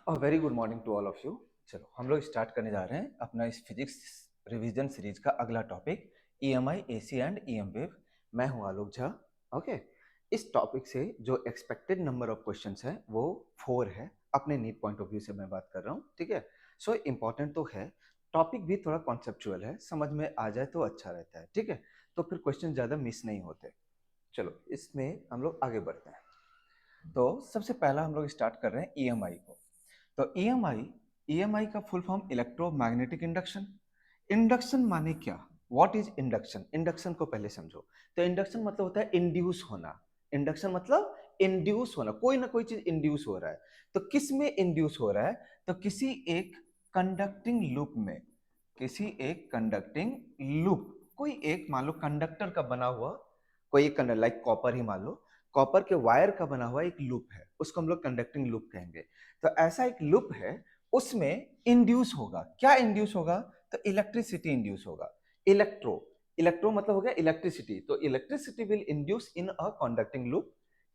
Very good morning to all of you. चलो हम लोग स्टार्ट करने जा रहे हैं अपना इस फिजिक्स रिवीजन सीरीज का अगला topic EMI AC and EM wave. मैं हूं आलोक झा। ओके, इस टॉपिक से जो एक्सपेक्टेड नंबर ऑफ क्वेश्चंस है वो 4 है। अपने नीट पॉइंट ऑफ व्यू से मैं बात कर रहा हूँ, ठीक है। सो इम्पॉर्टेंट तो है, टॉपिक भी थोड़ा कॉन्सेप्चुअल है, समझ में आ जाए तो अच्छा रहता है, ठीक है। तो फिर क्वेश्चन ज़्यादा मिस नहीं होते। चलो इसमें हम लोग आगे बढ़ते हैं। तो सबसे पहला हम लोग स्टार्ट कर रहे हैं ईएमआई को। तो ईएमआई का full form electromagnetic induction. Induction माने क्या? What is induction? इंडक्शन को पहले समझो। तो इंडक्शन मतलब होता है इंड्यूस होना। इंडक्शन मतलब इंड्यूस होना, कोई ना कोई चीज इंड्यूस हो रहा है। तो किस में इंड्यूस हो रहा है? तो किसी एक कंडक्टिंग लूप में। किसी एक कंडक्टिंग लूप, कोई एक मान लो कंडक्टर का बना हुआ, कोई एक कंडक्टर लाइक कॉपर ही मान लो, कॉपर के वायर का बना हुआ एक लूप है, उसको हम लोग कंडक्टिंग लूप कहेंगे। तो ऐसा एक लूप है, उसमें इंड्यूस होगा। क्या इंड्यूस होगा? तो इलेक्ट्रिसिटी इंड्यूस होगा। इलेक्ट्रो, इलेक्ट्रो मतलब हो गया इलेक्ट्रिसिटी। तो electricity will induce in a conducting loop.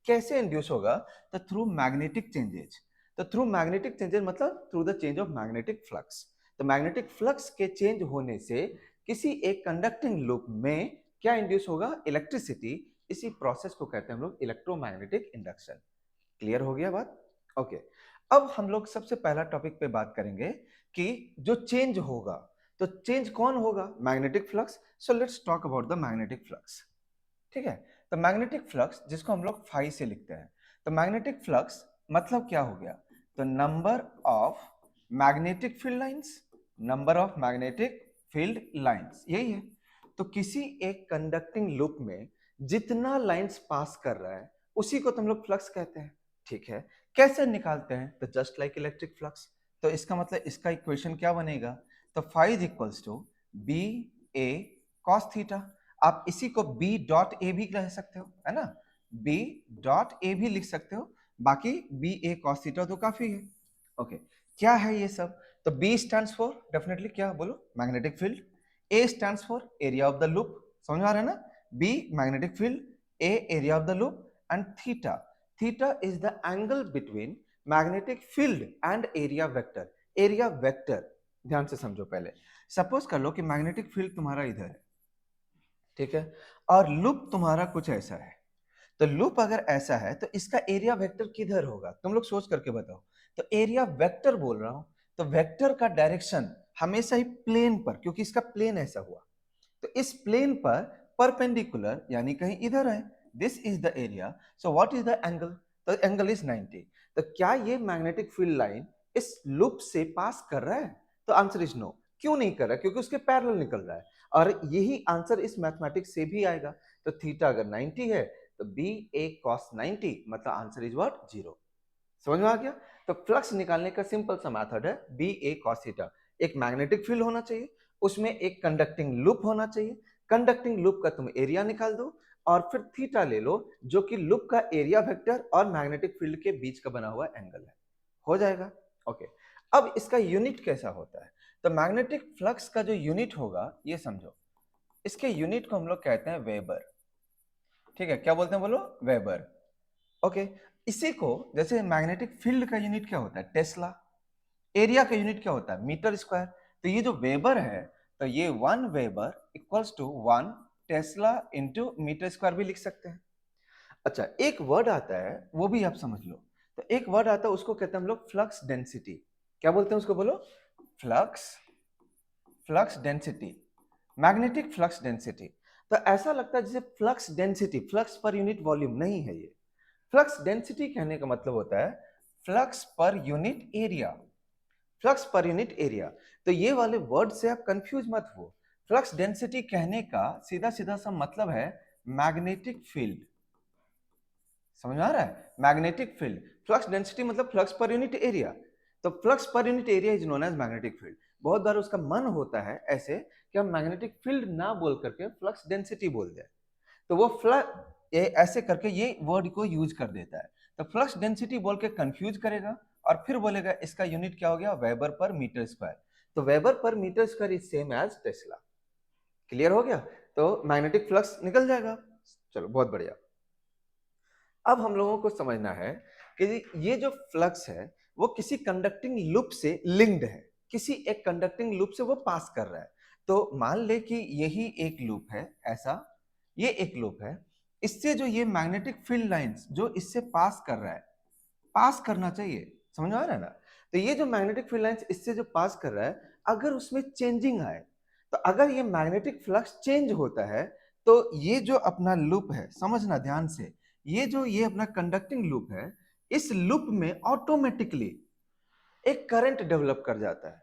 कैसे इंड्यूस होगा? तो थ्रू मैग्नेटिक चेंजेज। तो थ्रू मैग्नेटिक चेंजेज मतलब through the change of magnetic flux. तो मैग्नेटिक फ्लक्स के चेंज होने से किसी एक कंडक्टिंग लूप में क्या इंड्यूस होगा? इलेक्ट्रिसिटी। इसी प्रोसेस को कहते हैं हम लोग इलेक्ट्रोमैग्नेटिक इंडक्शन। क्लियर हो गया बात? ओके। अब हम लोग सबसे पहला टॉपिक पे बात करेंगे कि जो चेंज होगा, तो चेंज कौन होगा? Magnetic flux. So let's talk about the magnetic flux. ठीक है। तो मैग्नेटिक फ्लक्स जिसको हम लोग फाई से लिखते हैं, तो मैग्नेटिक फ्लक्स मतलब क्या हो गया? तो number of magnetic field lines. Number of magnetic field lines, यही है। तो किसी एक कंडक्टिंग लूप में जितना लाइंस पास कर रहा है उसी को तुम लोग फ्लक्स कहते हैं, ठीक है। कैसे निकालते हैं? तो जस्ट लाइक इलेक्ट्रिक फ्लक्स। तो इसका मतलब इसका इक्वेशन क्या बनेगा? तो phi is equals to B A cos theta. आप इसी को बी डॉट ए भी कह सकते हो, है ना। बी डॉट ए भी लिख सकते हो, बाकी बी ए कॉस थीटा तो काफी है। ओके, क्या है ये सब? तो बी स्टैंड्स फॉर डेफिनेटली क्या बोलो? Magnetic field. A stands for area of the loop. समझ में आ रहा है ना? B magnetic field, A area of the loop, and theta, theta is the angle between magnetic field and area vector. Area vector ध्यान से समझो पहले। सपोज कर लो कि मैग्नेटिक फील्ड तुम्हारा इधर है, ठीक है, और लूप तुम्हारा कुछ ऐसा है। तो लूप अगर ऐसा है तो इसका एरिया वेक्टर किधर होगा? तुम लोग सोच करके बताओ। तो एरिया वेक्टर बोल रहा हूं, तो वेक्टर का डायरेक्शन हमेशा ही प्लेन पर, क्योंकि इसका प्लेन ऐसा हुआ, तो इस प्लेन पर परपेंडिकुलर यानी कहीं इधर है। This is the area. So what is the angle? तो एंगल इज 90। तो क्या ये मैग्नेटिक फील्ड लाइन इस लूप से पास कर रहा है? तो आंसर इज नो। क्यों नहीं कर रहा? क्योंकि उसके पैरेलल निकल रहा है। और यही आंसर इस मैथमेटिक्स से भी आएगा। तो थीटा अगर 90 है तो बी ए कॉस 90 मतलब आंसर इज व्हाट? 0। समझ में आ गया? तो फ्लक्स निकालने का सिंपल सा मेथड है बी ए कॉस थीटा। एक मैग्नेटिक फील्ड होना चाहिए, उसमें एक कंडक्टिंग लूप होना चाहिए, कंडक्टिंग लूप का तुम एरिया निकाल दो, और फिर थीटा ले लो जो कि लूप का एरिया वेक्टर और मैग्नेटिक फील्ड के बीच का बना हुआ एंगल है। हो जाएगा। ओके। अब इसका यूनिट कैसा होता है? तो मैग्नेटिक फ्लक्स का जो यूनिट होगा ये समझो। इसके यूनिट को हम लोग कहते हैं वेबर। ठीक है, क्या बोलते हैं बोलो? वेबर। ओके। इसी को जैसे मैग्नेटिक फील्ड का यूनिट क्या होता है? टेस्ला। एरिया का यूनिट क्या होता है? Metre square. तो ये जो वेबर है, तो ये 1 weber equals to 1 tesla into metre square भी लिख सकते हैं। अच्छा, एक वर्ड आता है वो भी आप समझ लो। तो एक वर्ड आता है उसको कहते हैं हम लोग फ्लक्स डेंसिटी। क्या बोलते हैं उसको बोलो? Flux, flux density, magnetic flux density. तो ऐसा लगता है जैसे flux density flux per unit volume, नहीं है ये। फ्लक्स डेंसिटी कहने का मतलब होता है flux per unit area. Flux per unit area. तो ये वाले वर्ड से आप कंफ्यूज मत हो। फ्लक्स डेंसिटी कहने का सीधा सीधा सा मतलब है मैग्नेटिक फील्ड। समझ में आ रहा है? Magnetic field. फ्लक्स डेंसिटी मतलब फ्लक्स पर यूनिट एरिया। तो flux per unit area is known as magnetic field. बहुत बार उसका मन होता है ऐसे कि हम मैग्नेटिक फील्ड ना बोल करके फ्लक्स डेंसिटी बोल दें, तो वो ऐसे करके ये वर्ड को यूज कर देता है। तो फ्लक्स डेंसिटी बोल के कंफ्यूज करेगा और फिर बोलेगा इसका यूनिट क्या हो गया? Weber per metre square. तो weber per metre square is same as tesla. Clear हो गया? तो मैग्नेटिक फ्लक्स निकल जाएगा। चलो बहुत बढ़िया। अब हम लोगों को समझना है कि ये जो फ्लक्स है वो किसी कंडक्टिंग लूप से लिंक्ड है, किसी एक कंडक्टिंग लूप से वो पास कर रहा है। तो मान ले कि यही एक लूप है, ऐसा ये एक लूप है, इससे जो ये मैग्नेटिक फील्ड लाइंस जो इससे पास कर रहा है, पास करना चाहिए, समझ में आ रहा है ना। तो ये जो मैग्नेटिक फील्ड लाइंस इससे जो पास कर रहा है, अगर उसमें चेंजिंग आए, तो अगर ये मैग्नेटिक फ्लक्स चेंज होता है, तो ये जो अपना लूप है, समझना ध्यान से, ये अपना कंडक्टिंग लूप है, इस लूप में ऑटोमेटिकली एक करंट डेवलप कर जाता है,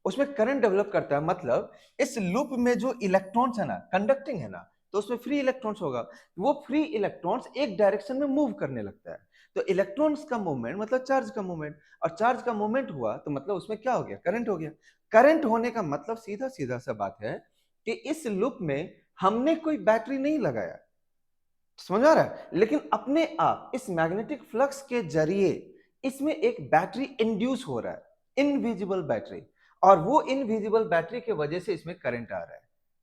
उसमें करंट डेवलप करता है। मतलब इस लूप में जो इलेक्ट्रॉन्स है ना, कंडक्टिंग है ना, तो उसमें फ्री इलेक्ट्रॉन्स होगा, वो फ्री इलेक्ट्रॉन्स एक डायरेक्शन में मूव करने लगता है। तो इलेक्ट्रॉन्स का मूवमेंट मतलब चार्ज का मूवमेंट, और चार्ज का मूवमेंट हुआ तो मतलब उसमें क्या हो गया, करंट हो गया। करंट होने का मतलब सीधा सीधा सा बात है कि इस लूप में हमने कोई बैटरी नहीं लगाया, समझ आ रहा है, लेकिन अपने आप इस मैग्नेटिक फ्लक्स के जरिए इसमें एक बैटरी इंड्यूस हो रहा है, इनविजिबल बैटरी, और वो इनविजिबल बैटरी के वजह से इसमें करंट आ रहा है।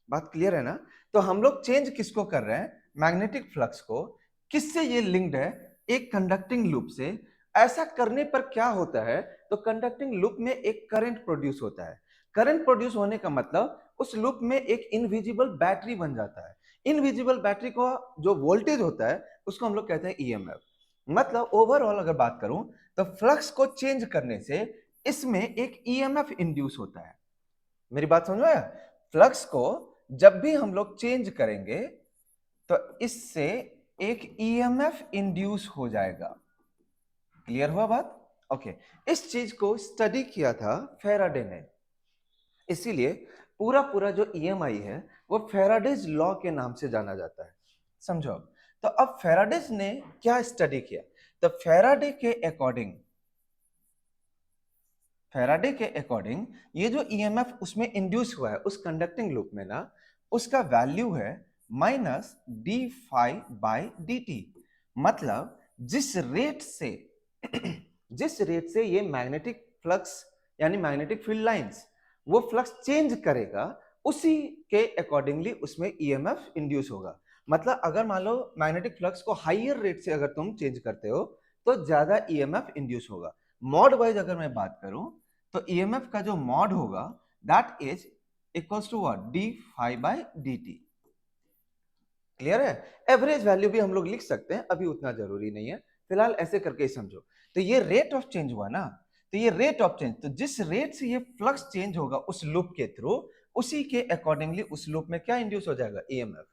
बात क्लियर है ना। तो हम लोग चेंज किसको कर रहे हैं, मैग्नेटिक फ्लक्स को। किससे ये लिंक्ड है, एक कंडक्टिंग लूप से। ऐसा करने पर क्या होता है, तो कंडक्टिंग लूप में एक करंट प्रोड्यूस होता है। करंट प्रोड्यूस होने का मतलब उस लूप में एक इनविजिबल बैटरी बन जाता है। इनविजिबल बैटरी को जो वोल्टेज होता है उसको हम लोग कहते हैं ईएमएफ। मतलब ओवरऑल अगर बात करूं तो फ्लक्स को चेंज करने से इसमें एक ईएमएफ इंड्यूस होता है। मेरी बात समझ में आया। फ्लक्स को जब भी हम लोग चेंज करेंगे तो इससे एक ईएमएफ इंड्यूस हो जाएगा। क्लियर हुआ बात। ओके। इस चीज को स्टडी किया था फेराडे ने, इसीलिए पूरा पूरा जो ईएमआई है वो फेराडेज लॉ के नाम से जाना जाता है, समझो। तो अब फेराडेज ने क्या स्टडी किया, तो फेराडे के अकॉर्डिंग ये जो ईएमएफ उसमें इंड्यूस हुआ है उस कंडक्टिंग लूप में ना, उसका वैल्यू है minus D phi by D t. मतलब जिस रेट से ये मैग्नेटिक फ्लक्स यानी मैग्नेटिक फील्ड लाइंस वो फ्लक्स चेंज करेगा, उसी के अकॉर्डिंगली उसमें ईएमएफ इंड्यूस होगा। मतलब अगर मान लो मैग्नेटिक फ्लक्स को हाइयर रेट से अगर तुम चेंज करते हो तो ज्यादा ईएमएफ इंड्यूस होगा। मॉड वाइज अगर मैं बात करूं तो ईएमएफ का जो मॉड होगा that is equals to what, d phi by D t. Clear है। एवरेज वैल्यू भी हम लोग लिख सकते हैं, अभी उतना जरूरी नहीं है, फिलहाल ऐसे करके ही समझो। तो ये रेट ऑफ चेंज हुआ ना, तो ये रेट ऑफ चेंज, तो जिस रेट से ये फ्लक्स चेंज होगा उस लूप के थ्रू, उसी के अकॉर्डिंगली उस लूप में क्या इंड्यूस हो जाएगा, ईएमएफ।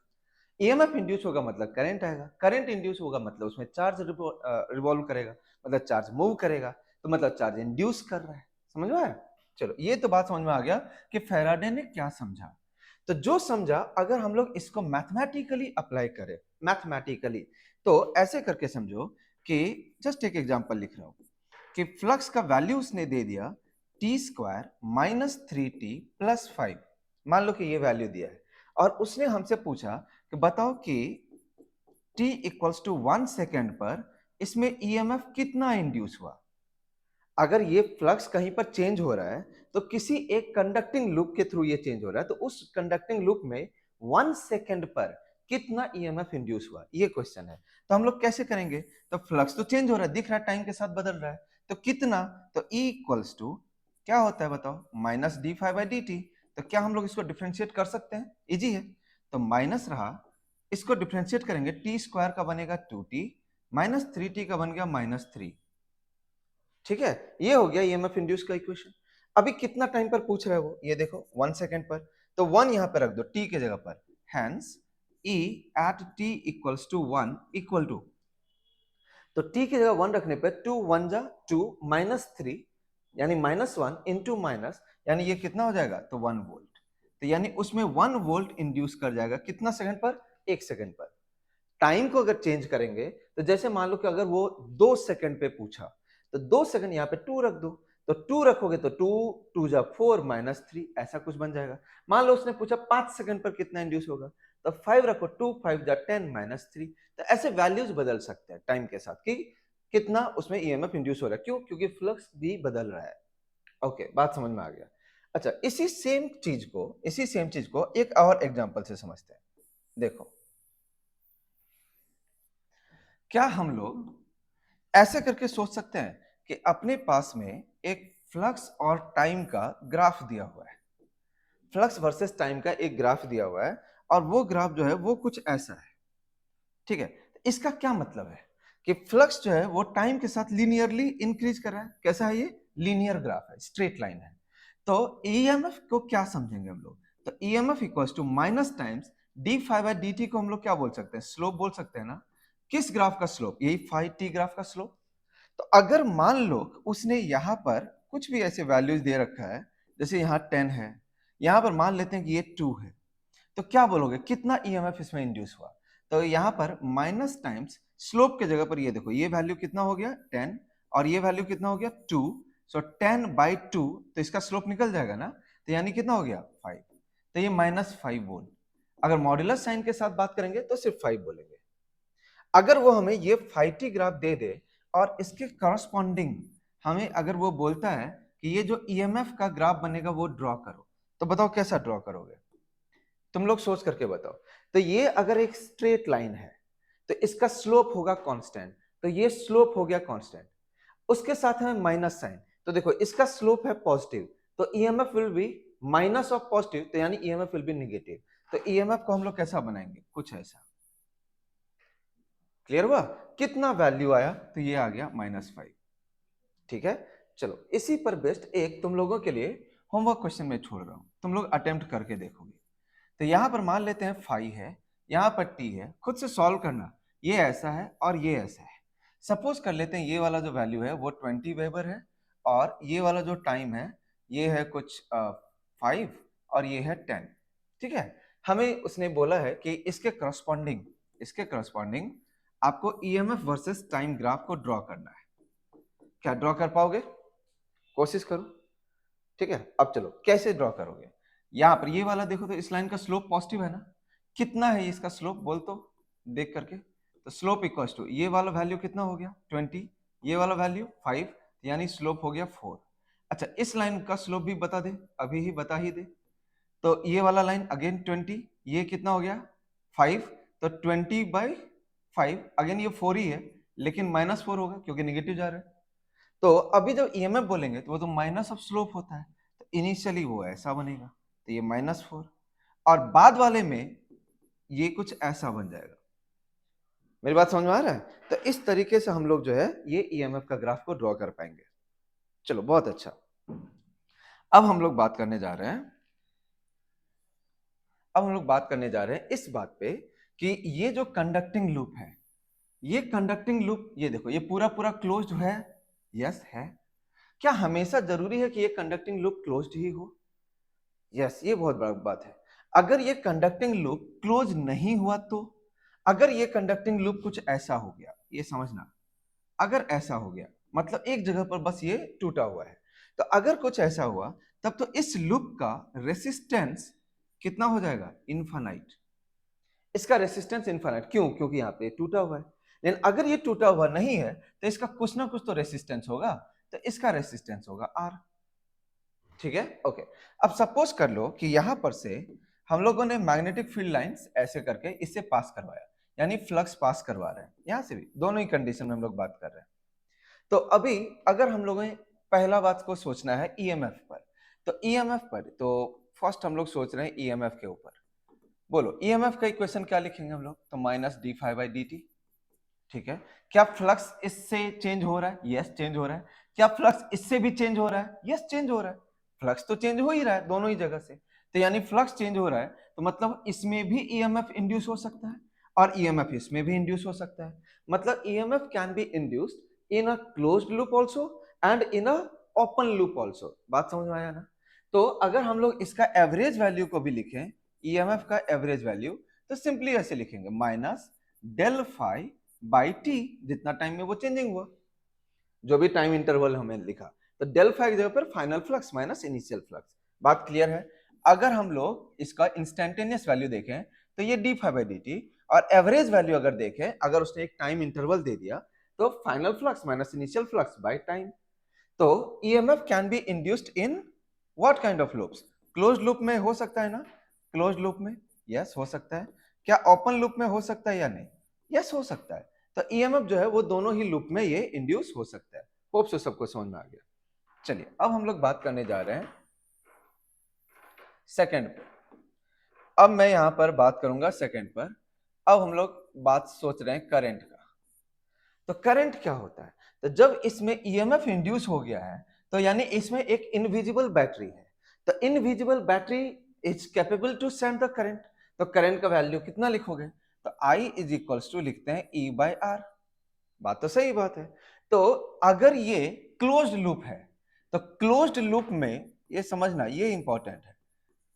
ईएमएफ इंड्यूस होगा मतलब करंट आएगा, करंट इंड्यूस होगा मतलब उसमें चार्ज रिवॉल्व करेगा, मतलब चार्ज मूव करेगा, तो मतलब चार्ज इंड्यूस कर रहा है। समझ में आया। चलो ये तो बात समझ में आ गया कि फैराडे ने क्या समझा। तो जो समझा अगर हम लोग इसको मैथमेटिकली अप्लाई करें, मैथमेटिकली, तो ऐसे करके समझो कि जस्ट एक एग्जांपल लिख रहा हूं कि फ्लक्स का वैल्यू उसने दे दिया T square minus 3t plus 5। मान लो कि ये वैल्यू दिया है और उसने हमसे पूछा कि बताओ कि t इक्वल्स टू 1 सेकेंड पर इसमें ईएमएफ कितना इंड्यूस हुआ। अगर ये फ्लक्स कहीं पर चेंज हो रहा है तो किसी एक कंडक्टिंग लूप के थ्रू ये चेंज हो रहा है, तो उस कंडक्टिंग लूप में 1 सेकेंड पर कितना ईएमएफ इंड्यूस हुआ, ये क्वेश्चन है। तो हम लोग कैसे करेंगे, तो फ्लक्स तो चेंज हो रहा है, दिख रहा है टाइम के साथ बदल रहा है, तो कितना, तो ई इक्वल्स टू क्या होता है बताओ, minus D five by D T. तो क्या हम लोग इसको डिफ्रेंशिएट कर सकते हैं, इजी है। तो माइनस रहा, इसको डिफ्रेंशिएट करेंगे, टी स्क्वायर का बनेगा 2t माइनस 3t का बन गया -3। ठीक है, ये हो गया ईएमएफ इंड्यूस का इक्वेशन। अभी कितना टाइम पर पूछ रहा है वो, ये देखो 1 सेकेंड पर, तो 1 यहां पर रख दो टी के जगह पर, hence e at t equals to 1 equal to, तो टी की जगह 1 रखने पर 2 1 जा 2 -3 यानी -1 इंटू माइनस, यानी ये कितना हो जाएगा, तो 1 वोल्ट। तो यानी उसमें 1 वोल्ट इंड्यूस कर जाएगा कितना सेकंड पर, 1 सेकंड पर। टाइम को अगर चेंज करेंगे तो जैसे मान लो कि अगर वो 2 सेकंड पे पूछा तो 2 सेकंड यहाँ पे 2 रख दो, तो 2 रखोगे तो 2 2 जा 4 -3 ऐसा कुछ बन जाएगा। मान लो उसने पूछा 5 सेकंड पर कितना इंड्यूस होगा, तो 5 रखो, 2 5 जा 10 -3। तो ऐसे वैल्यूज बदल सकते हैं टाइम के साथ कि कितना उसमें ईएमएफ इंड्यूस हो रहा है, क्यों, क्योंकि फ्लक्स भी बदल रहा है। ओके, बात समझ में आ गया। अच्छा, इसी सेम चीज को एक और एग्जांपल से समझते हैं। देखो, क्या हम लोग ऐसे करके सोच सकते हैं कि अपने पास में एक फ्लक्स और टाइम का ग्राफ दिया हुआ है, फ्लक्स वर्सेस टाइम का एक ग्राफ दिया हुआ है, और वो ग्राफ जो है वो कुछ ऐसा है। ठीक है, इसका क्या मतलब है कि फ्लक्स जो है वो टाइम के साथ लीनियरली इंक्रीज कर रहा है। कैसा है ये? लीनियर ग्राफ है, स्ट्रेट लाइन है। तो ईएमएफ को क्या समझेंगे हम लोग? तो EMF equals to minus times d five by D t को हम लोग क्या बोल सकते हैं? स्लोप बोल सकते हैं ना। किस ग्राफ का स्लोप? यही फाइव टी ग्राफ का स्लोप। तो अगर मान लो उसने यहाँ पर कुछ भी ऐसे वैल्यूज दे रखा है, जैसे यहाँ 10 है, यहाँ पर मान लेते हैं कि ये 2 है, तो क्या बोलोगे कितना ईएमएफ इसमें इंड्यूस हुआ? तो यहाँ पर माइनस टाइम्स स्लोप के जगह पर ये देखो, ये वैल्यू कितना हो गया 10, और ये वैल्यू कितना हो गया 2। सो 10/2, तो इसका स्लोप निकल जाएगा ना, तो यानी कितना हो गया 5। तो ये -5 वोल्ट। अगर मॉड्यूलस साइन के साथ बात करेंगे तो सिर्फ 5 बोलेंगे। अगर वो हमें ये 5T ग्राफ दे दे और इसके करस्पॉन्डिंग हमें अगर वो बोलता है कि ये जो ईएमएफ का ग्राफ बनेगा वो ड्रॉ करो, तो बताओ कैसा ड्रॉ करोगे? तुम लोग सोच करके बताओ। तो ये अगर एक स्ट्रेट लाइन है तो इसका स्लोप होगा कांस्टेंट, तो ये स्लोप हो गया कांस्टेंट, उसके साथ हमें माइनस साइन, तो देखो इसका स्लोप है पॉजिटिव, तो EMF will B minus of positive, तो यानी ईएमएफ विल बी नेगेटिव। तो ईएमएफ को हम लोग कैसा बनाएंगे? कुछ ऐसा। क्लियर हुआ? कितना वैल्यू आया? तो ये आ गया -5। ठीक है, चलो इसी पर बेस्ड एक तुम लोगों के लिए होमवर्क क्वेश्चन में छोड़ रहा हूं, तुम लोग अटेम्प्ट करके देखोगे। तो यहां पर मान लेते हैं 5 है, यहां पर t है, खुद से सॉल्व करना। ये ऐसा है और ये ऐसा है। सपोज कर लेते हैं ये वाला जो वैल्यू है वो 20 वेबर है, और ये वाला जो टाइम है ये है कुछ 5, और ये है 10। ठीक है, हमें उसने बोला है कि इसके करस्पॉन्डिंग आपको ईएमएफ वर्सेस टाइम ग्राफ को ड्रॉ करना है। क्या ड्रॉ कर पाओगे? कोशिश करो। ठीक है, अब चलो कैसे ड्रॉ करोगे? यहां पर ये वाला देखो, तो इस लाइन का स्लोप पॉजिटिव है ना। कितना है इसका स्लोप बोल तो देख करके। तो स्लोप इक्वल्स टू ये वाला वैल्यू कितना हो गया 20, ये वाला वैल्यू 5, यानी स्लोप हो गया 4। अच्छा, इस लाइन का स्लोप भी बता दे, अभी ही बता ही दे। तो ये वाला लाइन अगेन 20, ये कितना हो गया 5, तो 20/5, अगेन ये 4 ही है, लेकिन -4 होगा क्योंकि निगेटिव जा रहा है। तो अभी जब ईएमएफ बोलेंगे तो वो तो माइनस ऑफ स्लोप होता है, तो इनिशियली वो ऐसा बनेगा, तो ये -4, और बाद वाले में ये कुछ ऐसा बन जाएगा। मेरी बात समझ में आ रहा है? तो इस तरीके से हम लोग जो है ये ईएमएफ का ग्राफ को ड्रॉ कर पाएंगे। चलो बहुत अच्छा। अब हम लोग बात करने जा रहे हैं इस बात पे कि ये जो कंडक्टिंग लूप है, ये कंडक्टिंग लूप, ये देखो ये पूरा पूरा क्लोज्ड है। यस है। क्या हमेशा जरूरी है कि ये कंडक्टिंग लूप क्लोज्ड ही हो? यस, ये बहुत बड़ा बात है। अगर ये कंडक्टिंग लूप क्लोज नहीं हुआ तो, अगर ये कंडक्टिंग लूप कुछ ऐसा हो गया, ये समझना, अगर ऐसा हो गया मतलब एक जगह पर बस ये टूटा हुआ है, तो अगर कुछ ऐसा हुआ तब तो इस लूप का रेसिस्टेंस कितना हो जाएगा? इनफाइनाइट। इसका रेसिस्टेंस इनफाइनाइट क्यों? क्योंकि यहाँ पे टूटा हुआ है। लेकिन अगर ये टूटा हुआ नहीं है तो इसका कुछ ना कुछ तो रेसिस्टेंस होगा, तो इसका रेसिस्टेंस होगा आर। ठीक है, ओके। अब सपोज कर लो कि यहां पर से हम लोगों ने मैग्नेटिक फील्ड लाइंस ऐसे करके इससे पास करवाया, यानी फ्लक्स पास करवा रहे हैं यहां से भी, दोनों ही कंडीशन में हम लोग बात कर रहे हैं। तो अभी अगर हम लोगों ने पहला बात को सोचना है ईएमएफ पर, तो ईएमएफ पर तो फर्स्ट हम लोग सोच रहे हैं ईएमएफ के ऊपर। बोलो ईएमएफ का इक्वेशन क्या लिखेंगे हम लोग? तो -d∅dt। ठीक है, क्या फ्लक्स इससे चेंज हो रहा है? यस चेंज हो रहा है। क्या फ्लक्स इससे भी चेंज हो रहा है? यस चेंज हो रहा है। फ्लक्स तो चेंज हो ही रहा है दोनों ही जगह से, तो यानी फ्लक्स चेंज हो रहा है, तो मतलब इसमें भी ईएमएफ इंड्यूस हो सकता है और ईएमएफ इसमें भी इंड्यूस हो सकता है। मतलब EMF can be induced in a closed loop also and in a open loop also. बात समझ में आया ना? तो अगर हम लोग इसका एवरेज वैल्यू को भी लिखें, ईएमएफ का एवरेज वैल्यू, तो सिंपली ऐसे लिखेंगे -del∅/t, जितना टाइम में वो चेंजिंग हुआ, जो भी टाइम इंटरवल हमें लिखा, तो डेल फाइ की जगह पर final flux minus initial flux. बात क्लियर है? अगर हम लोग इसका इंस्टेंटेनियस वैल्यू देखें तो ये d∅dt, और एवरेज वैल्यू अगर देखें, अगर उसने एक टाइम इंटरवल दे दिया, तो final flux minus initial flux by time. तो EMF can be induced in what kind of loops? Closed loop में हो सकता है ना? क्लोज्ड लूप में यस हो सकता है। क्या ओपन लूप में हो सकता है या नहीं? यस हो सकता है। तो ईएमएफ जो है वो दोनों ही लूप में ये इंड्यूस हो सकता है। होप सो सबको समझ में आ गया। चलिए अब हम लोग बात करने जा रहे हैं सेकंड पे। अब मैं यहां पर बात करूंगा सेकंड पर। अब हम लोग बात सोच रहे हैं करंट का। तो करंट क्या होता है? तो जब इसमें ईएमएफ इंड्यूस हो गया है तो यानी इसमें एक इनविजिबल बैटरी है। तो invisible battery is capable to send the current. तो करंट का वैल्यू कितना लिखोगे? तो I इज इक्वल्स टू लिखते हैं E बाय आर। बात तो सही बात है। तो अगर ये क्लोज्ड लूप है तो क्लोज्ड लूप में ये समझना, ये इंपॉर्टेंट है,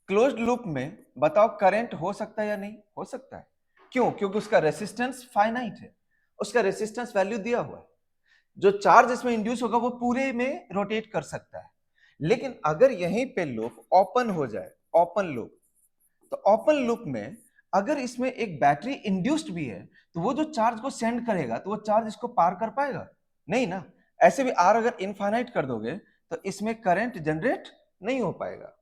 क्लोज्ड लूप में बताओ करंट हो सकता है या नहीं हो सकता है? क्यों? क्योंकि उसका रेसिस्टेंस फाइनाइट है, उसका रेसिस्टेंस वैल्यू दिया हुआ है। जो चार्ज इसमें इंड्यूस होगा वो पूरे में रोटेट कर सकता है। लेकिन अगर यहीं पे लूप ओपन हो जाए, ओपन लूप, तो ओपन लूप में अगर इसमें एक बैटरी इंड्यूस्ड भी है तो वो जो चार्ज को सेंड करेगा तो वो चार्ज इसको पार कर पाएगा? नहीं ना। ऐसे भी आर अगर इनफाइनाइट कर दोगे तो इसमें करंट जनरेट नहीं हो पाएगा।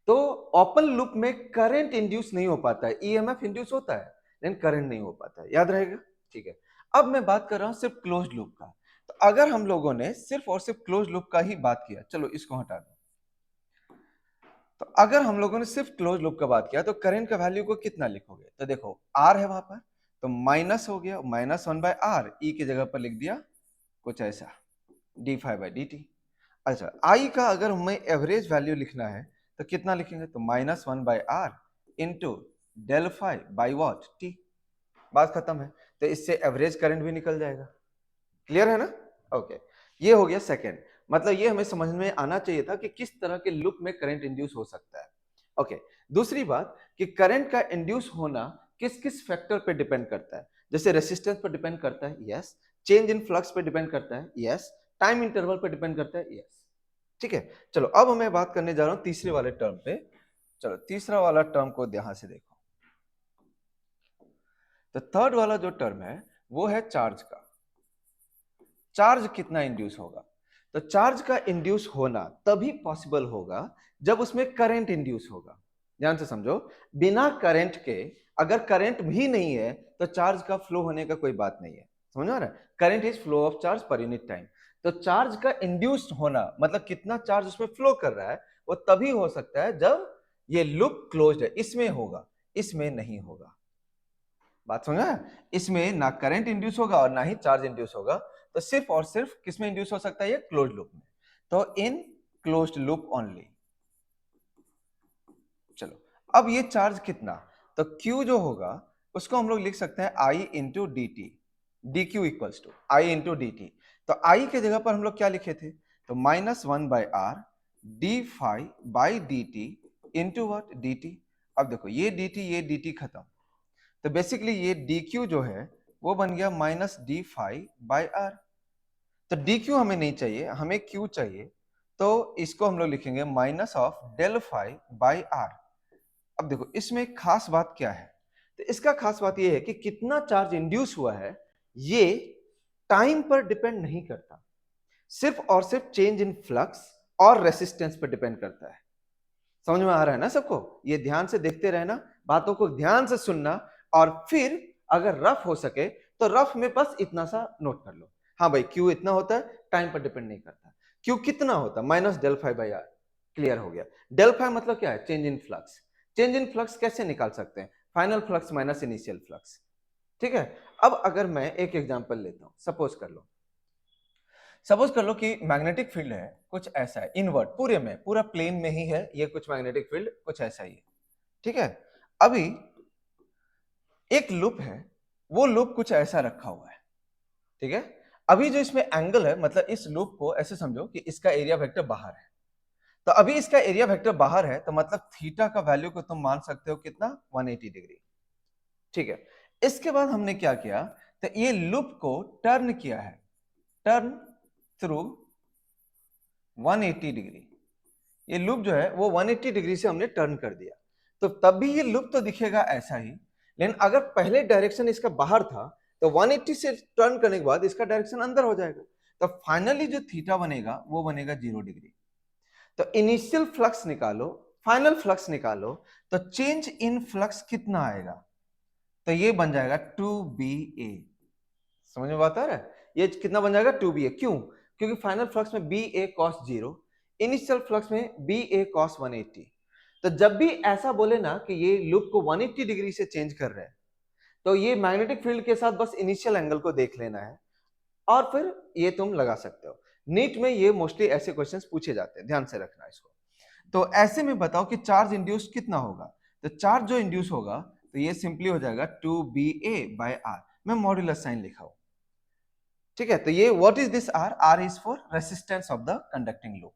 तो ओपन लूप में करंट इंड्यूस नहीं हो पाता है, ईएमएफ इंड्यूस होता है लेकिन करंट नहीं हो पाता है। याद रहेगा? ठीक है। अब मैं बात कर रहा हूं सिर्फ क्लोज्ड लूप का। तो अगर हम लोगों ने सिर्फ और सिर्फ क्लोज्ड लूप का ही बात किया, चलो इसको हटा दो। तो अगर हम लोगों ने सिर्फ क्लोज लूप का बात किया तो करंट का वैल्यू को कितना लिखोगे? तो देखो आर है वहां पर, तो माइनस हो गया, -1/r, ई की जगह पर लिख दिया कुछ ऐसा d5/dt। अच्छा, आई का अगर हमें एवरेज वैल्यू लिखना है तो कितना लिखेंगे? तो -1/r into del phi by what t. बात खत्म है। तो इससे एवरेज करंट भी निकल जाएगा। क्लियर है ना? ओके। ये हो गया सेकंड। मतलब ये हमें समझ में आना चाहिए था कि किस तरह के लूप में करंट इंड्यूस हो सकता है। ओके। दूसरी बात कि करंट का इंड्यूस होना किस किस फैक्टर पे डिपेंड करता है। जैसे रेसिस्टेंस पर डिपेंड करता है, यस। चेंज इन फ्लक्स पे डिपेंड करता है, यस। टाइम इंटरवल पे डिपेंड करता है, यस। ठीक है। चलो अब मैं बात करने जा रहा हूं तीसरे वाले टर्म पे। चलो तीसरा वाला टर्म को ध्यान से देखो। तो थर्ड वाला जो टर्म है वो है चार्ज का। चार्ज कितना इंड्यूस होगा? तो चार्ज का इंड्यूस होना तभी पॉसिबल होगा जब उसमें करंट इंड्यूस होगा। ध्यान से समझो, बिना करंट के, अगर करंट भी नहीं है तो चार्ज का फ्लो होने का कोई बात नहीं है। समझ आ रहा है? Current is flow of charge per unit time. तो चार्ज का इंड्यूस होना मतलब कितना चार्ज उसमें फ्लो कर रहा है वो तभी हो सकता है जब ये लूप क्लोज्ड है। इसमें होगा, इसमें नहीं होगा। बात समझा? इसमें ना करंट इंड्यूस होगा और ना ही चार्ज इंड्यूस होगा। तो सिर्फ और सिर्फ किसमें इंड्यूस हो सकता है? ये क्लोज्ड लूप में। तो इन क्लोज्ड लूप ओनली। चलो अब ये चार्ज कितना? तो Q जो होगा उसको हम लोग लिख सकते हैं I into d t. D q equals to I into d T. तो I के जगह पर हम लोग क्या लिखे थे? तो -1/r d5/dt into what D T. अब देखो ये डी टी खत्म। तो बेसिकली ये dq जो है वो बन गया -d5/r। तो dq हमें नहीं चाहिए, हमें q चाहिए। तो इसको हम लोग लिखेंगे -del5/r। अब देखो इसमें एक खास बात क्या है? तो इसका खास बात ये है कि कितना चार्ज इंड्यूस हुआ है ये टाइम पर डिपेंड नहीं करता, सिर्फ और सिर्फ चेंज इन फ्लक्स और रेसिस्टेंस पर डिपेंड करता है। समझ में आ रहा है ना सबको? ये ध्यान से देखते रहना, बातों को ध्यान से सुनना, और फिर अगर रफ हो सके तो रफ में बस इतना सा नोट कर लो। हाँ भाई, क्यू इतना होता है, टाइम पर डिपेंड नहीं करता। क्यू कितना होता है? -del5/r। क्लियर हो गया। del5 मतलब क्या है? Change in flux. Change in flux कैसे निकाल सकते हैं? Final flux minus initial flux. ठीक है। अब अगर मैं एक एग्जांपल लेता हूं, सपोज कर लो कि मैग्नेटिक फील्ड है कुछ ऐसा है, इनवर्ट, पूरे में, पूरा प्लेन में ही है ये कुछ मैग्नेटिक फील्ड, कुछ ऐसा ही है। ठीक है। अभी एक लूप है, वो लूप कुछ ऐसा रखा हुआ है। ठीक है। अभी जो इसमें एंगल है, मतलब इस लूप को ऐसे समझो कि इसका एरिया वेक्टर बाहर है। तो अभी इसका एरिया वेक्टर बाहर है तो मतलब थीटा का वैल्यू को तुम मान सकते हो कितना? 180 डिग्री। ठीक है। इसके बाद हमने क्या किया? तो ये लूप को टर्न किया है, टर्न थ्रू 180 डिग्री। ये लूप जो है वो 180 डिग्री से हमने टर्न कर दिया। तो तब भी ये लूप तो दिखेगा ऐसा ही, लेकिन अगर पहले डायरेक्शन इसका बाहर था तो 180 से टर्न करने के बाद इसका डायरेक्शन अंदर हो जाएगा। तो फाइनली जो थीटा बनेगा वो बनेगा 0 डिग्री। तो इनिशियल फ्लक्स निकालो, फाइनल फ्लक्स निकालो, तो चेंज इन फ्लक्स कितना आएगा? तो ये बन जाएगा 2BA। समझ में बात आ रहा है? ये कितना बन जाएगा 2ba। क्यों? क्योंकि फाइनल फ्लक्स में ba cos 0, इनिशियल फ्लक्स में ba cos 180। तो जब भी ऐसा बोले ना कि ये लूप को 180 डिग्री से चेंज कर रहे हैं, तो ये मैग्नेटिक फील्ड के साथ बस इनिशियल एंगल को देख लेना है और फिर ये तुम लगा सकते हो। नीट में ये मोस्टली ऐसे क्वेश्चंस पूछे जाते हैं, ध्यान से रखना इसको। तो ऐसे में बताओ कि चार्ज इंड्यूस कितना होगा। तो चार्ज जो इंड्यूस होगा तो ये सिंपली हो जाएगा 2ba/r। मैं मॉड्यूलस साइन लिखा हूं, ठीक है। तो ये what is this r? r is for resistance of the conducting loop.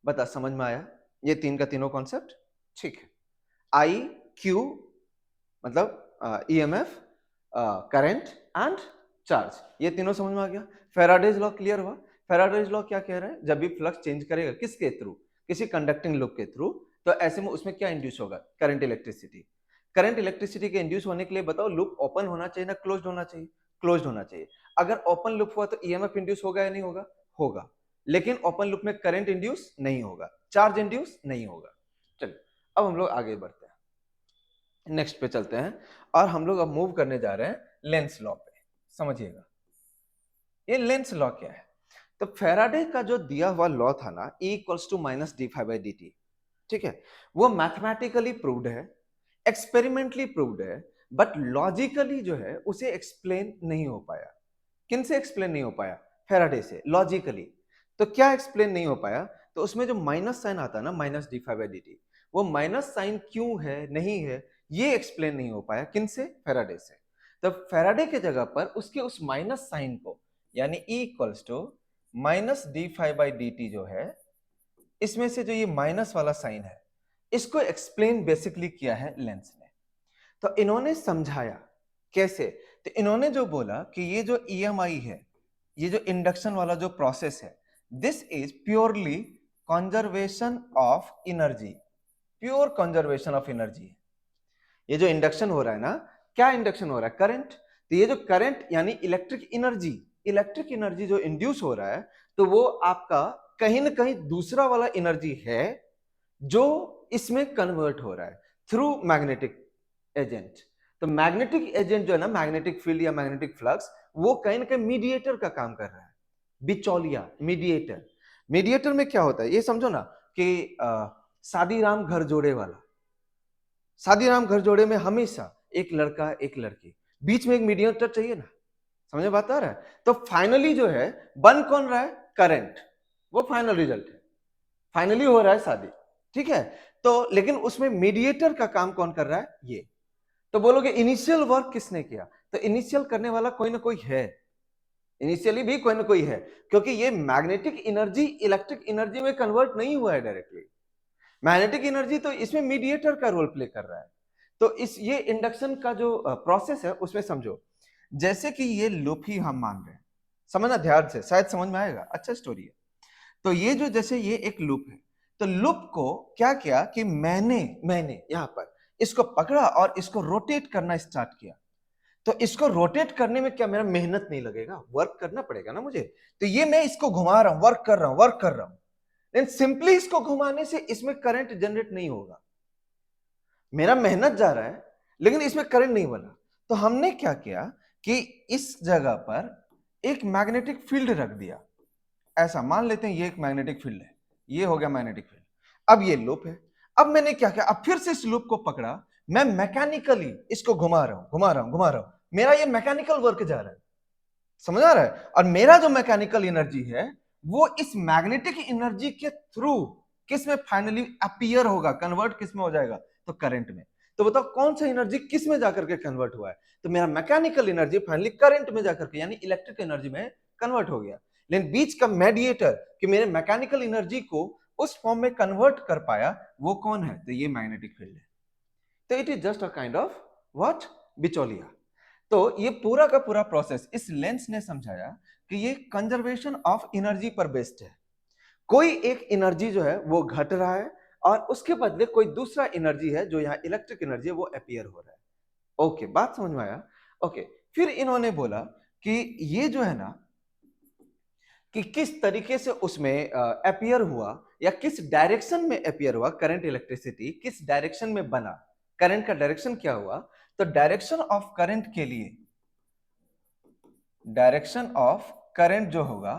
बता, समझ में आया ये तीन का तीनों कॉन्सेप्ट? ठीक है। आई क्यू मतलब ईएमएफ, करंट एंड चार्ज, ये तीनों समझ में आ गया। फैराडेज लॉ क्लियर हुआ। फैराडेज लॉ क्या कह रहा है? जब भी फ्लक्स चेंज करेगा किसके थ्रू? किसी कंडक्टिंग लूप के थ्रू, तो ऐसे में उसमें क्या इंड्यूस होगा? Current electricity. करंट इलेक्ट्रिसिटी के इंड्यूस होने के लिए बताओ लूप ओपन होना चाहिए ना क्लोज्ड होना चाहिए? क्लोज्ड होना चाहिए। अगर ओपन लूप हुआ तो ईएमएफ इंड्यूस होगा या नहीं होगा? होगा। लेकिन ओपन लूप में करंट इंड्यूस नहीं होगा, चार्ज इंड्यूस नहीं होगा। चलिए अब हम लोग आगे बढ़ते हैं, नेक्स्ट पे चलते हैं और हम लोग अब मूव करने जा रहे हैं लेंस लॉ पे। समझिएगा ये लेंस लॉ क्या है। तो फैराडे का जो दिया हुआ लॉ था ना, E equals to minus d∅dt, ठीक है, वो मैथमेटिकली प्रूव्ड है, एक्सपेरिमेंटली प्रूव्ड है, बट लॉजिकली जो है उसे एक्सप्लेन नहीं हो पाया। किन से एक्सप्लेन नहीं हो पाया? फैराडे से, लॉजिकली। तो क्या एक्सप्लेन नहीं हो पाया? तो उसमें जो माइनस साइन आता है ना, माइनस d∅dt, वो माइनस साइन क्यों है, नहीं है, ये एक्सप्लेन नहीं हो पाया। किन से? फैराडे से। तो फैराडे के जगह पर उसके उस माइनस साइन को, यानी E equals to minus d∅dt जो है, इसमें से जो ये माइनस वाला साइन है, इसको एक्सप्लेन बेसिकली किया है लेंस ने। तो इन्होंने समझाया कैसे? तो इन्होंने जो बोला कि ये जो EMI है, ये जो इंडक्शन वाला जो प्रोसेस है, this is purely conservation of energy. Pure conservation of energy. ये जो इंडक्शन हो रहा है ना, क्या इंडक्शन हो रहा है? करंट। तो ये जो करंट यानी इलेक्ट्रिक एनर्जी जो इंड्यूस हो रहा है, तो वो आपका कहीं ना कहीं दूसरा वाला एनर्जी है जो इसमें कन्वर्ट हो रहा है थ्रू मैग्नेटिक एजेंट। तो मैग्नेटिक एजेंट जो है ना, मैग्नेटिक फील्ड या मैग्नेटिक फ्लक्स, वो कहीं ना कहीं मीडिएटर का काम कर रहा है, बिचौलिया, मीडिएटर। मीडिएटर में क्या होता है ये समझो ना कि शादी राम घर जोड़े वाला, शादी राम घर जोड़े में हमेशा एक लड़का एक लड़की, बीच में एक मीडिएटर चाहिए ना। समझ में बात आ रहा है? तो फाइनली जो है बन कौन रहा है? करंट। वो फाइनल रिजल्ट है, फाइनली हो रहा है शादी, ठीक है। तो लेकिन उसमें मीडिएटर का काम कौन कर रहा है? ये। तो बोलोगे इनिशियल वर्क किसने किया? तो इनिशियल करने वाला कोई ना कोई है, इनिशियली भी कोई ना कोई है, क्योंकि ये मैग्नेटिक एनर्जी इलेक्ट्रिक एनर्जी में कन्वर्ट नहीं हुआ है डायरेक्टली। मैग्नेटिक एनर्जी तो इसमें मीडिएटर का रोल प्ले कर रहा है। तो इस ये इंडक्शन का जो प्रोसेस है उसमें समझो, जैसे कि ये लूप ही हम मान रहे हैं, समझना ध्यान से, शायद समझ में आएगा, अच्छा स्टोरी है। तो ये जो जैसे ये एक लूप है, तो लूप को क्या किया कि मैंने यहां पर इसको पकड़ा और इसको रोटेट करना स्टार्ट किया। तो इसको रोटेट करने में क्या मेरा मेहनत नहीं लगेगा? वर्क करना पड़ेगा ना मुझे। तो ये मैं इसको घुमा रहा हूं, वर्क कर रहा हूं, लेकिन सिंपली इसको घुमाने से इसमें करंट जनरेट नहीं होगा। मेरा मेहनत जा रहा है लेकिन इसमें करंट नहीं बना। तो हमने क्या किया कि इस जगह पर एक मैग्नेटिक फील्ड रख दिया। ऐसा मान लेते हैं ये एक मैग्नेटिक फील्ड है, ये हो गया मैग्नेटिक फील्ड। अब ये लूप है। अब मैंने क्या किया? अब फिर से इस लूप को पकड़ा, मैं मैकेनिकली इसको घुमा रहा हूं। मेरा ये मैकेनिकल वर्क जा रहा है, समझ आ रहा है? और मेरा जो मैकेनिकल एनर्जी है वो इस मैग्नेटिक एनर्जी के थ्रू किस में फाइनली अपीयर होगा, कन्वर्ट किस में हो जाएगा? तो करंट में। तो बताओ कौन सा एनर्जी किस में जाकर के कन्वर्ट हुआ है? तो मेरा मैकेनिकल एनर्जी फाइनली करंट में जाकर के, यानी इलेक्ट्रिक एनर्जी में कन्वर्ट हो गया। लेकिन बीच का मेडिएटर कि मेरे मैकेनिकल एनर्जी को उस फॉर्म में कन्वर्ट कर पाया, वो कौन है? तो ये मैग्नेटिक फील्ड है। तो it is just a kind of what? बिचौलिया। तो ये पूरा का पूरा प्रोसेस इस लेंस ने समझाया कि ये कंजर्वेशन ऑफ एनर्जी पर बेस्ड है। कोई एक एनर्जी जो है वो घट रहा है और उसके बदले कोई दूसरा एनर्जी है जो यहाँ इलेक्ट्रिक एनर्जी है वो अपीयर हो रहा है। ओके, बात समझ में आया? ओके, फिर इन्होंने बोला कि ये जो है ना कि किस तरीके से उसमें अपीयर हुआ या किस डायरेक्शन में अपीयर हुआ, करंट इलेक्ट्रिसिटी किस डायरेक्शन में बना, करंट का डायरेक्शन क्या हुआ। तो डायरेक्शन ऑफ करंट के लिए डायरेक्शन ऑफ करंट जो होगा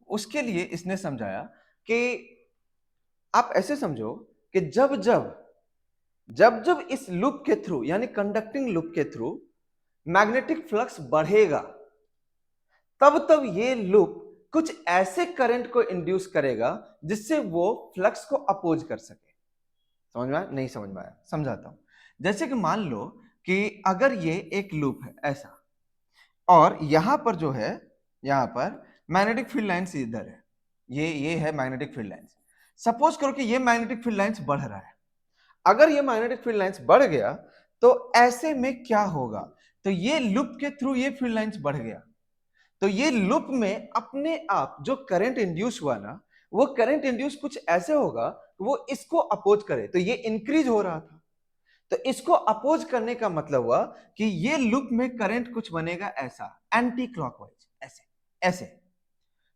उसके लिए इसने समझाया कि आप ऐसे समझो कि जब इस लूप के थ्रू यानी कंडक्टिंग लूप के थ्रू मैग्नेटिक फ्लक्स बढ़ेगा, तब ये लूप कुछ ऐसे करंट को इंड्यूस करेगा जिससे वो फ्लक्स को अपोज कर सके। समझ में आया? नहीं समझ में आया? समझाता हूं। जैसे कि मान लो कि अगर ये एक लूप है ऐसा, और यहां पर जो है, यहां पर मैग्नेटिक फील्ड लाइंस इधर है, ये है मैग्नेटिक फील्ड लाइंस। सपोज करो कि ये मैग्नेटिक फील्ड लाइंस बढ़ रहा है। अगर ये मैग्नेटिक फील्ड लाइंस बढ़ गया तो ऐसे में क्या होगा, तो ये लूप के थ्रू ये फील्ड लाइंस बढ़ गया, तो ये लूप में अपने आप जो करंट इंड्यूस हुआ ना, वो करंट इंड्यूस कुछ ऐसे होगा वो इसको अपोज करे, तो ये इंक्रीज हो रहा था। तो इसको अपोज करने का मतलब हुआ कि ये लूप में करंट कुछ बनेगा ऐसा, एंटी क्लॉकवाइज, ऐसे ऐसे।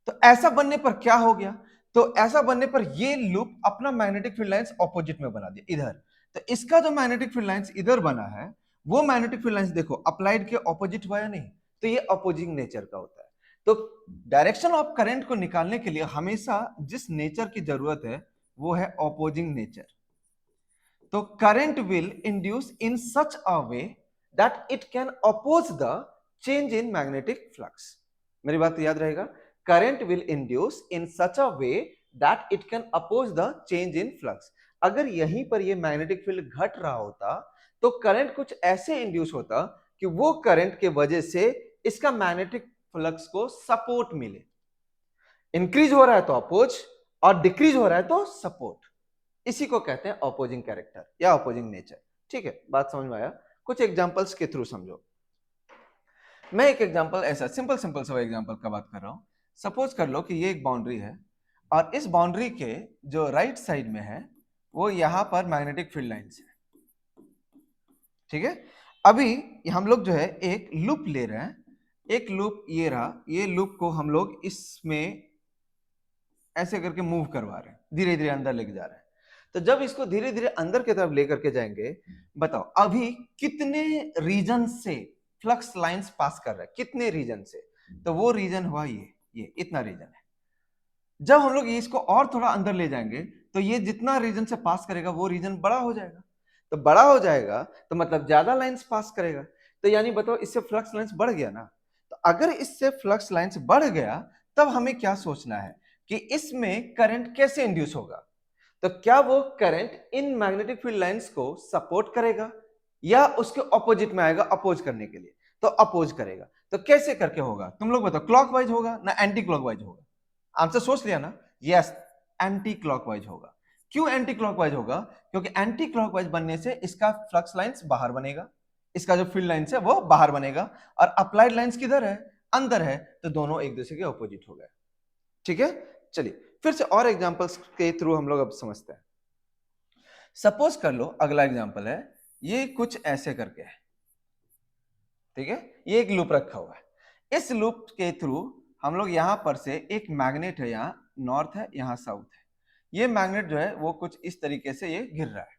तो ऐसा बनने पर क्या हो गया, तो ऐसा बनने पर ये लूप अपना मैग्नेटिक फील्ड लाइंस ऑपोजिट में बना दिया इधर। तो इसका जो मैग्नेटिक फील्ड लाइंस इधर बना है, वो मैग्नेटिक फील्ड लाइंस देखो अप्लाइड के ऑपोजिट हुआ या नहीं, तो ये अपोजिंग नेचर का होता है। तो डायरेक्शन ऑफ करंट को निकालने के लिए हमेशा जिस नेचर की जरूरत है वो है ऑपोजिंग नेचर। तो current will induce in such a way that it can oppose the change in magnetic flux. मेरी बात याद रहेगा, current will induce in such a way that it can oppose the change in flux. अगर यहीं पर ये magnetic field घट रहा होता तो करंट कुछ ऐसे इंड्यूस होता कि वो करंट के वजह से इसका मैग्नेटिक फ्लक्स को सपोर्ट मिले। इंक्रीज हो रहा है तो अपोज, और डिक्रीज हो रहा है तो सपोर्ट। इसी को कहते हैं अपोजिंग कैरेक्टर या अपोजिंग नेचर। ठीक है, बात समझ में आया? कुछ एग्जांपल्स के थ्रू समझो। मैं एक एग्जांपल ऐसा सिंपल सा एग्जांपल का बात कर रहा हूं। सपोज कर लो कि ये एक बाउंड्री है, और इस बाउंड्री के जो राइट साइड में है वो यहां पर मैग्नेटिक फील्ड लाइंस है। ठीक है, अभी हम लोग जो है एक लूप ले रहे हैं, एक लूप ये रहा, ये लूप को हम लोग इसमें ऐसे करके मूव करवा रहे हैं, धीरे धीरे अंदर लेके जा रहे हैं। तो जब इसको धीरे धीरे अंदर की तरफ लेकर के जाएंगे, बताओ अभी कितने रीजन से फ्लक्स लाइंस पास कर रहा है, कितने रीजन से? तो वो रीजन हुआ ये इतना रीजन है। जब हम लोग इसको और थोड़ा अंदर ले जाएंगे तो ये जितना रीजन से पास करेगा वो रीजन बड़ा हो जाएगा। तो बड़ा हो जाएगा तो मतलब ज्यादा लाइंस पास करेगा। तो यानी बताओ इससे फ्लक्स लाइंस बढ़ गया ना। तो अगर इससे फ्लक्स लाइंस बढ़ गया तब हमें क्या सोचना है कि इसमें करंट कैसे इंड्यूस होगा। तो क्या वो current in magnetic field lines को सपोर्ट करेगा या उसके ऑपोजिट में आएगा अपोज करने के लिए? तो अपोज करेगा। तो कैसे करके होगा तुम लोग बताओ, क्लॉकवाइज होगा ना एंटी क्लॉकवाइज होगा? आंसर सोच लिया ना? यस, एंटी क्लॉकवाइज होगा। क्यों एंटी क्लॉकवाइज होगा? क्योंकि एंटी क्लॉकवाइज बनने से इसका फ्लक्स लाइंस बाहर बनेगा, इसका जो फील्ड लाइंस है वो बाहर बनेगा, और अप्लाइड लाइंस किधर है? अंदर है। तो दोनों एक दूसरे के ऑपोजिट हो गए। ठीक है, चलिए फिर से और एग्जांपल्स के थ्रू हम लोग अब समझते हैं। सपोज कर लो अगला एग्जांपल है, ये कुछ ऐसे करके है। ठीक है, ये एक लूप रखा हुआ है। इस लूप के थ्रू हम लोग यहां पर से एक मैग्नेट है, यहाँ नॉर्थ है यहाँ साउथ है, ये मैग्नेट जो है वो कुछ इस तरीके से ये गिर रहा है।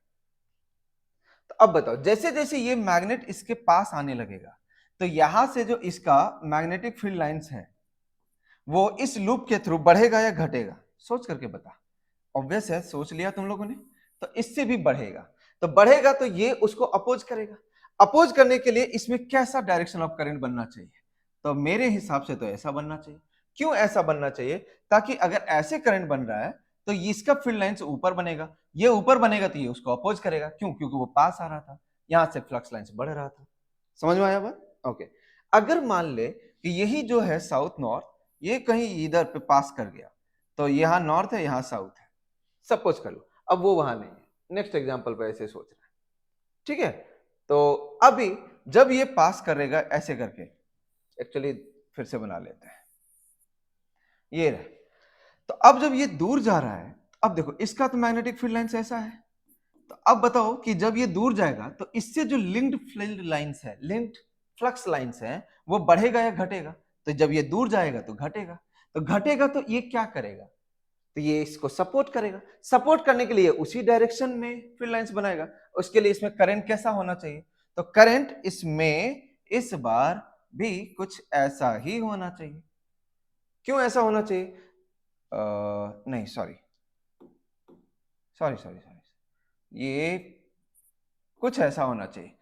तो अब बताओ जैसे जैसे ये मैग्नेट इसके पास आने लगेगा तो यहां से जो इसका मैग्नेटिक फील्ड लाइंस है वो इस लूप के थ्रू बढ़ेगा या घटेगा? सोच करके बता। ऑब्वियस है, सोच लिया तुम लोगों ने। तो इससे भी बढ़ेगा। तो बढ़ेगा तो ये उसको अपोज करेगा। अपोज करने के लिए इसमें कैसा डायरेक्शन ऑफ करंट बनना चाहिए? तो मेरे हिसाब से तो ऐसा बनना चाहिए। क्यों ऐसा बनना चाहिए? ताकि अगर ऐसे करंट बन रहा है तो इसका फील्ड लाइंस ऊपर बनेगा, ये ऊपर बनेगा तो ये उसको अपोज करेगा। क्यों? क्योंकि वो पास आ रहा था, यहां से फ्लक्स लाइंस बढ़ रहा था। समझ में आया बात? ओके। अगर मान ले कि यही जो है साउथ नॉर्थ, ये कहीं इधर पे पास कर गया, तो यहाँ नॉर्थ है यहाँ साउथ है, सपोज कर लो। अब वो वहां नहीं है, नेक्स्ट एग्जांपल पे ऐसे सोच रहे हैं। ठीक है, तो अभी जब ये पास करेगा ऐसे करके, एक्चुअली फिर से बना लेते हैं, ये रहे। तो अब जब ये दूर जा रहा है, अब देखो इसका तो मैग्नेटिक फील्ड लाइंस ऐसा है। तो अब बताओ कि जब ये दूर जाएगा तो इससे जो लिंक्ड फील्ड लाइंस है, लिंक्ड फ्लक्स लाइंस है, वो बढ़ेगा या घटेगा? तो जब ये दूर जाएगा तो घटेगा। तो घटेगा तो ये क्या करेगा? तो ये इसको सपोर्ट करेगा। सपोर्ट करने के लिए उसी डायरेक्शन में फील्ड लाइंस बनाएगा। उसके लिए इसमें करंट कैसा होना चाहिए? तो करंट इसमें इस बार भी कुछ ऐसा ही होना चाहिए। क्यों ऐसा होना चाहिए? नहीं, सॉरी सॉरी सॉरी सॉरी, ये कुछ ऐसा होना चाहिए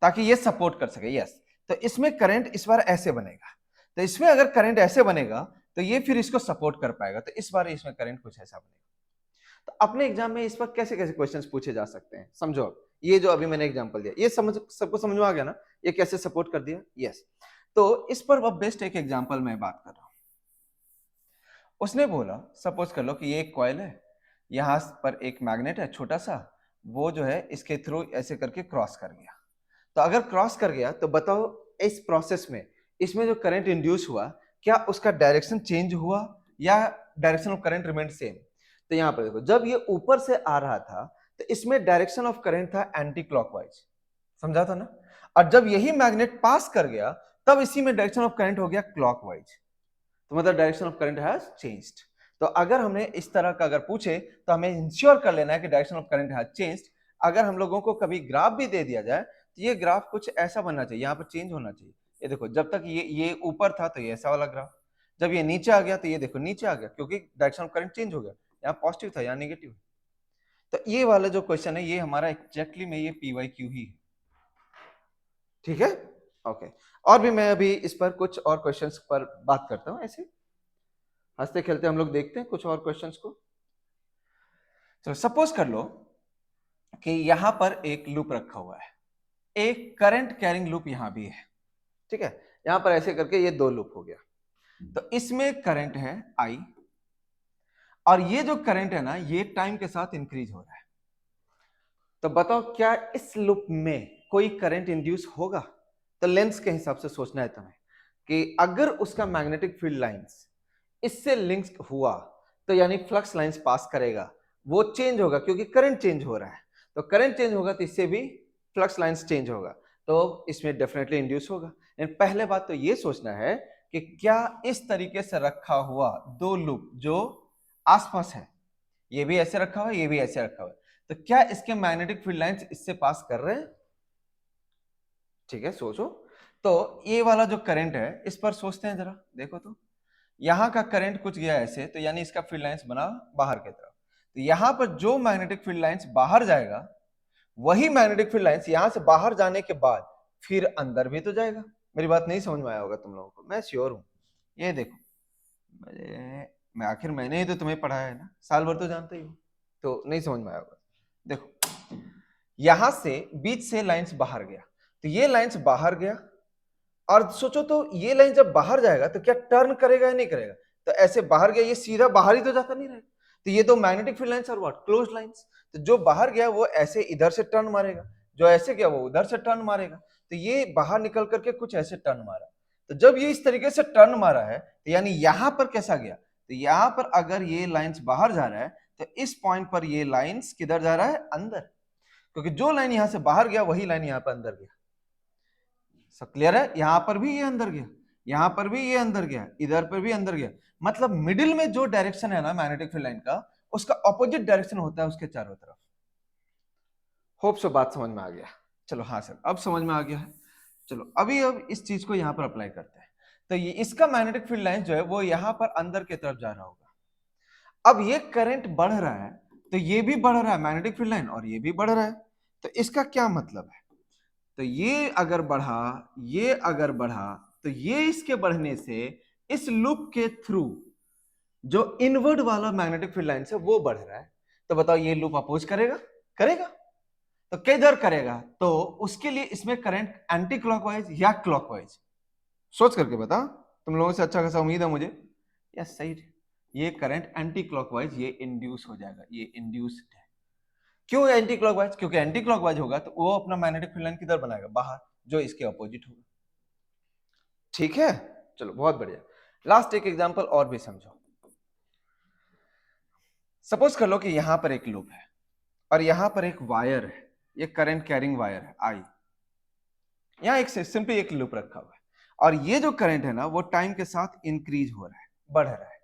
ताकि ये सपोर्ट कर सके। यस, तो इसमें करंट इस बार ऐसे बनेगा, तो इसमें अगर करंट ऐसे बनेगा तो ये फिर इसको सपोर्ट कर पाएगा, तो इस बार इसमें करंट कुछ ऐसा बनेगा। तो अपने एग्जाम में इस पर कैसे कैसे क्वेश्चंस पूछे जा सकते हैं, समझो। अब ये जो अभी मैंने एग्जांपल दिया, ये समझ सबको समझ में आ गया ना, ये कैसे सपोर्ट कर दिया। यस, तो इस पर अब बेस्ट एक एग्जांपल मैं बात कर रहा हूं। उसने बोला सपोज कर लो कि ये एक कॉइल है, यहां पर एक मैग्नेट है छोटा सा, वो जो है इसके थ्रू ऐसे करके क्रॉस कर गया। तो अगर क्रॉस कर गया तो बताओ इस प्रोसेस में इसमें जो करंट इंड्यूस हुआ, क्या उसका डायरेक्शन चेंज हुआ या direction of current remained same? तो यहां पर देखो, जब ये ऊपर से आ रहा था तो इसमें डायरेक्शन ऑफ करंट था एंटी क्लॉकवाइज, समझा था ना। और जब यही मैग्नेट पास कर गया तब इसी में डायरेक्शन ऑफ करंट हो गया क्लॉकवाइज, तो मतलब direction of current has changed. तो अगर हमने इस तरह का अगर पूछे तो हमें इंश्योर कर लेना है कि direction of current has changed. अगर हम लोगों को कभी ग्राफ भी दे दिया जाए तो ये ग्राफ कुछ ऐसा बनना चाहिए, यहाँ पर चेंज होना चाहिए। ये देखो, जब तक ये ऊपर था तो ये ऐसा वाला ग्राफ, जब ये नीचे आ गया तो ये देखो नीचे आ गया, क्योंकि डायरेक्शन ऑफ करंट चेंज हो गया। यहाँ पॉजिटिव था, यहाँ नेगेटिव। तो ये वाला जो क्वेश्चन है ये हमारा एग्जैक्टली में ये PYQ ही है। ठीक है, ओके। और भी मैं अभी इस पर कुछ और क्वेश्चंस पर बात करता हूं, ऐसे हंसते खेलते हम लोग देखते हैं कुछ और क्वेश्चंस को। तो सपोज कर लो कि यहां पर एक लूप रखा हुआ है, एक करंट कैरिंग लूप यहां भी है। ठीक है, यहां पर ऐसे करके ये दो लूप हो गया। तो इसमें करंट है I, और ये जो करंट है ना ये टाइम के साथ इंक्रीज हो रहा है। तो बताओ क्या इस लूप में कोई करंट इंड्यूस होगा? तो लेंस के हिसाब से सोचना है तुम्हें कि अगर उसका मैग्नेटिक फील्ड लाइंस इससे लिंक हुआ तो यानी फ्लक्स लाइंस पास करेगा, वो चेंज होगा क्योंकि करंट चेंज हो रहा है। तो करंट चेंज होगा तो इससे भी फ्लक्स लाइंस चेंज होगा, तो इसमें डेफिनेटली इंड्यूस होगा। लेकिन पहले बात तो ये सोचना है कि क्या इस तरीके से रखा हुआ दो लूप जो आसपास है, ये भी ऐसे रखा हुआ है, ये भी ऐसे रखा हुआ है, तो क्या इसके मैग्नेटिक फील्ड लाइंस इससे पास कर रहे हैं? ठीक है, सोचो। तो ये वाला जो करंट है इस पर सोचते हैं जरा, देखो तो यहां का करंट कुछ गया ऐसे, तो यानी इसका फील्ड लाइंस बना बाहर की तरफ। तो यहां पर जो मैग्नेटिक फील्ड लाइंस बाहर जाएगा वही मैग्नेटिक फील्ड लाइंस यहां से बाहर जाने के बाद फिर अंदर भी तो जाएगा। मेरी बात नहीं समझ में आया होगा तुम लोगों को, मैं श्योर हूं। ये देखो, मैं आखिर मैंने ही तो तुम्हें पढ़ाया है ना, साल भर तो जानते ही हो, तो नहीं समझ में आया होगा। देखो, यहां से बीच से लाइंस बाहर गया, तो ये लाइंस बाहर गया, और सोचो तो ये लाइन जब बाहर जाएगा तो क्या टर्न करेगा या नहीं करेगा? तो ऐसे बाहर गया, ये सीधा बाहर ही तो जाता नहीं रहेगा। तो ये तो मैग्नेटिक फील्ड लाइंस और व्हाट, क्लोज लाइंस। तो जो बाहर गया वो ऐसे इधर से टर्न मारेगा, जो ऐसे गया वो उधर से टर्न मारेगा। तो ये बाहर निकल करके कुछ ऐसे टर्न मारा। तो जब ये इस तरीके से टर्न मारा है तो यानी यहां पर कैसा गया? तो यहां पर अगर ये लाइंस बाहर जा रहा है तो इस पॉइंट पर ये लाइंस किधर जा रहा है? अंदर, क्योंकि जो लाइन यहां से बाहर गया वही लाइन यहां पर अंदर गया। सब क्लियर है? यहां पर भी ये अंदर गया, यहां पर भी ये अंदर गया, इधर पर भी अंदर गया। मतलब मिडिल में जो डायरेक्शन है ना मैग्नेटिक फील्ड लाइन का, उसका ऑपोजिट डायरेक्शन होता है उसके चारों तरफ। होप सो बात समझ में आ गया। चलो हाँ सर, अब समझ में आ गया है। चलो अभी अब इस चीज को यहां पर अप्लाई करते हैं। तो ये इसका मैग्नेटिक फील्ड लाइन जो है वो यहां पर अंदर की तरफ जा रहा होगा। अब ये करंट बढ़ रहा है तो ये भी बढ़ रहा है मैग्नेटिक फील्ड लाइन, और ये भी बढ़ रहा है। तो इसका क्या मतलब है? तो ये अगर बढ़ा, ये अगर बढ़ा, तो ये इसके बढ़ने से इस लूप के थ्रू जो इनवर्ड वाला मैग्नेटिक फील्ड लाइन है वो बढ़ रहा है। तो बताओ ये लूप अपोज करेगा? करेगा। तो किधर करेगा? तो उसके लिए इसमें करंट एंटी क्लॉकवाइज या क्लॉकवाइज, सोच करके बता। तुम लोगों से अच्छा खासा उम्मीद है मुझे। यस, सही। ये करंट एंटी क्लॉकवाइज ये इंड्यूस हो जाएगा, ये इंड्यूस्ड है। क्यों एंटी क्लॉकवाइज? क्योंकि एंटी क्लॉकवाइज होगा तो वो अपना मैग्नेटिक फील्ड लाइन किधर बनाएगा? बाहर, जो इसके अपोजिट होगा। ठीक है, चलो बहुत बढ़िया। लास्ट एक एग्जांपल और भी समझो। सपोज कर लो कि यहां पर एक लूप है और यहां पर एक वायर है, ये करंट कैरिंग वायर है आई। यहां एक सिंपली एक लूप रखा हुआ है और ये जो करंट है ना वो टाइम के साथ इंक्रीज हो रहा है, बढ़ रहा है।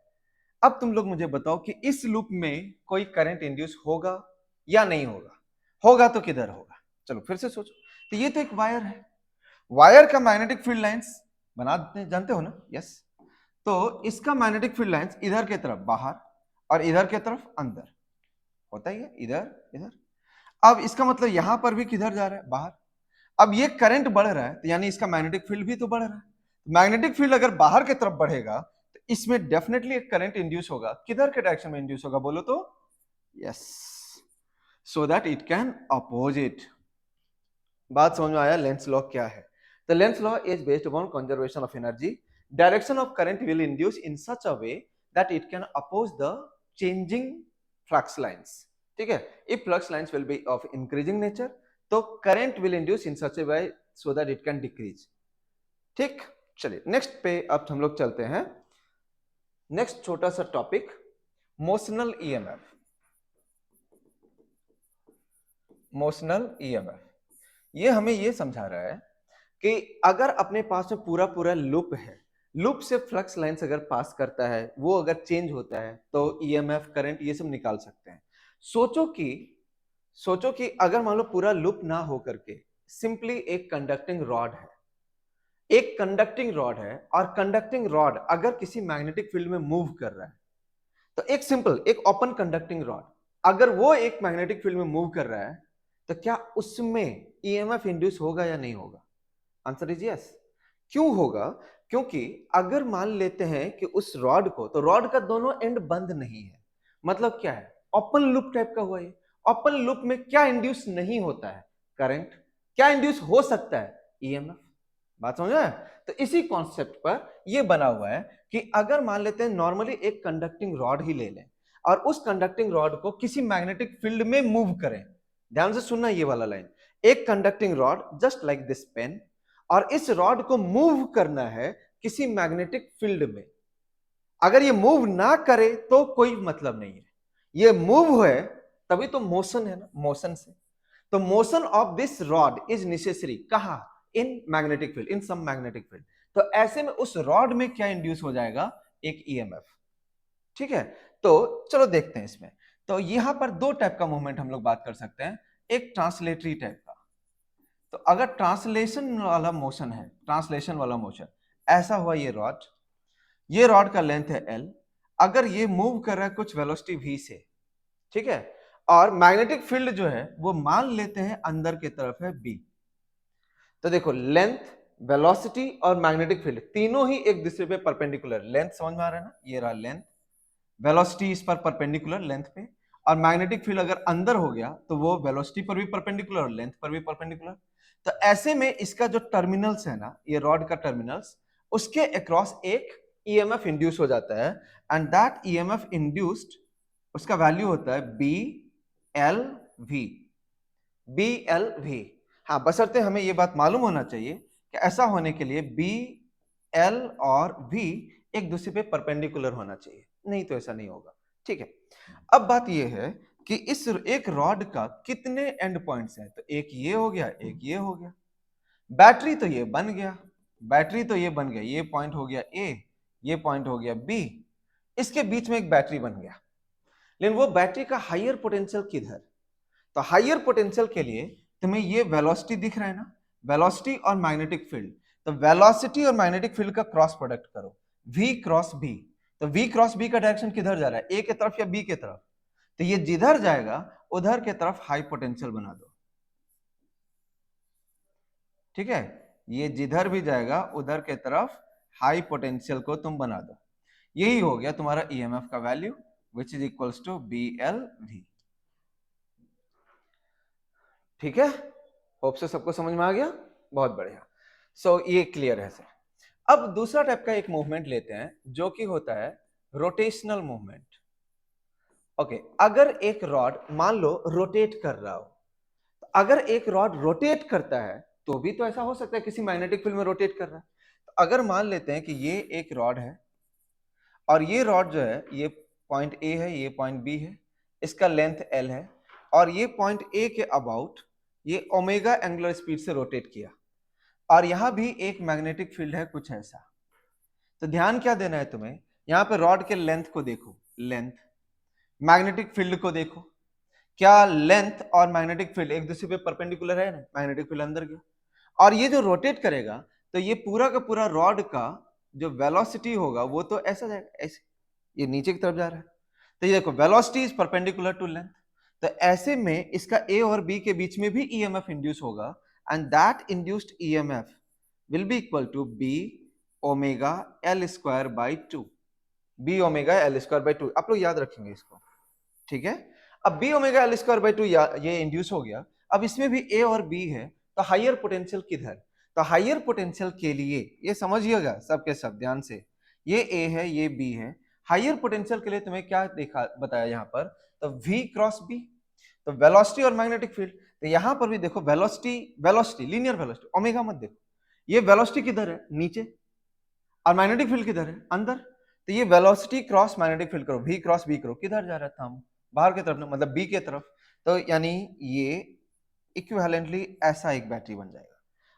अब तुम लोग मुझे बताओ कि इस लूप में कोई करंट इंड्यूस होगा या नहीं होगा? होगा तो किधर होगा? चलो फिर से सोचो। तो ये तो एक वायर है, वायर का मैग्नेटिक फील्ड लाइंस जानते हो ना? यस। तो इसका मैग्नेटिक फील्ड लाइंस इधर की तरफ बाहर और इधर की तरफ अंदर होता ही है, इधर इधर। अब इसका मतलब यहां पर भी किधर जा रहा है? बाहर। अब ये करंट बढ़ रहा है तो यानी इसका मैग्नेटिक फील्ड भी तो बढ़ रहा है। मैग्नेटिक फील्ड अगर बाहर की तरफ बढ़ेगा तो इसमें डेफिनेटली एक करंट इंड्यूस होगा। किधर के डायरेक्शन में इंड्यूस होगा बोलो तो? Yes, so that it can oppose it. बात समझ में आया? लेंस लॉ क्या है? The Lenz law is based upon conservation of energy. Direction of current will induce in such a way that it can oppose the changing flux lines. ठीक है, if flux lines will be of increasing nature तो current will induce in such a way so that it can decrease. ठीक, चलिए next पे अब हम लोग चलते हैं। नेक्स्ट छोटा सा topic, motional EMF. Motional EMF ये हमें ये समझा रहा है कि अगर अपने पास में पूरा पूरा लूप है, लूप से फ्लक्स लाइंस अगर पास करता है, वो अगर चेंज होता है तो ईएमएफ, करंट, ये सब निकाल सकते हैं। सोचो कि अगर मान लो पूरा लूप ना हो करके सिंपली एक कंडक्टिंग रॉड है, एक कंडक्टिंग रॉड है और कंडक्टिंग रॉड अगर किसी मैग्नेटिक फील्ड में मूव कर रहा है तो एक सिंपल एक ओपन कंडक्टिंग रॉड अगर वो एक मैग्नेटिक फील्ड में मूव कर रहा है तो क्या उसमें ईएमएफ इंड्यूस होगा या नहीं होगा? Answer is yes. क्यों होगा? क्योंकि अगर मान लेते हैं कि उस रॉड को, तो रॉड का दोनों एंड बंद नहीं है, मतलब क्या है? ओपन लूप टाइप का हुआ है। ओपन लूप में क्या इंड्यूस नहीं होता है? करंट। क्या इंड्यूस हो सकता है? ईएमएफ। बात समझ आया? तो इसी कॉन्सेप्ट पर यह बना हुआ है कि अगर मान लेते हैं नॉर्मली एक कंडक्टिंग रॉड ही ले लें और उस कंडक्टिंग रॉड को किसी मैग्नेटिक फील्ड में मूव करें। ध्यान से सुनना ये वाला लाइन, एक conducting rod just like this pen, और इस रॉड को मूव करना है किसी मैग्नेटिक फील्ड में। अगर ये मूव ना करे तो कोई मतलब नहीं है, ये मूव है तभी तो मोशन है ना, मोशन से। तो motion of this rod is necessary कहां? In magnetic field, in some magnetic field. तो ऐसे में उस रॉड में क्या इंड्यूस हो जाएगा? एक ईएमएफ। ठीक है, तो चलो देखते हैं इसमें। तो यहां पर दो टाइप का मूवमेंट हम लोग बात कर सकते हैं, एक ट्रांसलेटरी टाइप का। तो अगर ट्रांसलेशन वाला मोशन है, ट्रांसलेशन वाला मोशन ऐसा हुआ, ये रॉड का लेंथ है L, अगर ये मूव कर रहा है कुछ वेलोसिटी v से, ठीक है, और मैग्नेटिक फील्ड जो है वो मान लेते हैं अंदर की तरफ है B। तो देखो लेंथ, वेलोसिटी और मैग्नेटिक फील्ड तीनों ही एक दूसरे पे परपेंडिकुलर। लेंथ समझ में आ रहा है ना, ये रहा लेंथ, वेलोसिटी इस पर परपेंडिकुलर लेंथ पे, और मैग्नेटिक फील्ड अगर अंदर हो गया तो वो वेलोसिटी पर भी परपेंडिकुलर और लेंथ पर भी परपेंडिकुलर। तो ऐसे में इसका जो टर्मिनल्स है ना, ये रॉड का टर्मिनल्स, उसके अक्रॉस एक ईएमएफ इंड्यूस हो जाता है, एंड दैट ईएमएफ इंड्यूस्ड, उसका वैल्यू होता है B L V. B L V, हाँ, बशर्ते हमें ये बात मालूम होना चाहिए कि ऐसा होने के लिए बी एल और वी एक दूसरे पे परपेंडिकुलर होना चाहिए, नहीं तो ऐसा नहीं होगा। ठीक है, अब बात ये है कि इस एक रॉड का कितने एंड पॉइंट्स हैं? तो एक ये हो गया, एक ये हो गया। बैटरी तो ये बन गया, बैटरी तो ये बन गया, ये पॉइंट हो गया ए, ये पॉइंट हो गया बी, इसके बीच में एक बैटरी बन गया। लेकिन वो बैटरी का हायर पोटेंशियल किधर? तो हायर पोटेंशियल के लिए तुम्हें ये वेलोसिटी दिख रहा है ना, वेलोसिटी और मैग्नेटिक फील्ड। तो वेलोसिटी और मैग्नेटिक फील्ड का क्रॉस प्रोडक्ट करो, v क्रॉस b। तो v क्रॉस b का डायरेक्शन किधर जा रहा है? a की तरफ या b की तरफ? तो ये जिधर जाएगा उधर की तरफ हाई पोटेंशियल बना दो। ठीक है, ये जिधर भी जाएगा उधर के तरफ हाई पोटेंशियल को तुम बना दो। यही हो गया तुम्हारा ईएमएफ का value, which is equals to B L V. ठीक है, होप से सबको समझ में आ गया, बहुत बढ़िया। सो ये क्लियर है सर। अब दूसरा टाइप का एक मूवमेंट लेते हैं जो कि होता है रोटेशनल मूवमेंट। ओके, अगर एक रॉड मान लो रोटेट कर रहा हो, तो अगर एक रॉड रोटेट करता है तो भी तो ऐसा हो सकता है किसी मैग्नेटिक फील्ड में रोटेट कर रहा है। तो अगर मान लेते हैं कि ये एक रॉड है और ये रॉड जो है ये पॉइंट ए है, ये पॉइंट बी है, इसका लेंथ एल है, और ये पॉइंट ए के अबाउट ये ओमेगा एंगुलर स्पीड से रोटेट किया, और यहां भी एक मैग्नेटिक फील्ड है कुछ ऐसा। तो ध्यान क्या देना है तुम्हें, यहां पे रॉड के लेंथ को देखो, लेंथ, मैग्नेटिक फील्ड को देखो, क्या लेंथ और मैग्नेटिक फील्ड एक दूसरे पे परपेंडिकुलर है ना, मैग्नेटिक फील्ड अंदर गया, और ये जो रोटेट करेगा तो ये पूरा का पूरा रॉड का जो वेलोसिटी होगा वो तो ऐसा जाएगा, ऐसे ये नीचे की तरफ जा रहा है। तो ये देखो velocity is perpendicular to length, तो ऐसे में इसका ए और बी के बीच में भी ईएमएफ इंड्यूस होगा, and that induced EMF will be equal to B omega L square by 2, B omega L square by 2, आप लोग याद रखेंगे इसको, ठीक है। अब B omega L square by 2 ये इंड्यूस हो गया। अब इसमें भी ए और बी है, तो हाइयर पोटेंशियल किधर, तो हाइयर पोटेंशियल के लिए ये समझिएगा सबके सब ध्यान से, ये ए है ये बी है, हाइयर पोटेंशियल के लिए तुम्हें क्या देखा बताया यहाँ पर, तो v क्रॉस बी, तो वेलोसिटी और मैग्नेटिक फील्ड, तो यहां पर भी देखो velocity, velocity linear velocity, omega मत देखो, ये वेलोसिटी किधर है नीचे, और मैग्नेटिक फील्ड किधर है अंदर, तो ये वेलोसिटी क्रॉस मैग्नेटिक फील्ड करो, v क्रॉस बी करो, किधर जा रहा था हम, बाहर की तरफ ना, मतलब बी की तरफ, तो यानी ये इक्विवेलेंटली ऐसा एक बैटरी बन जाएगा,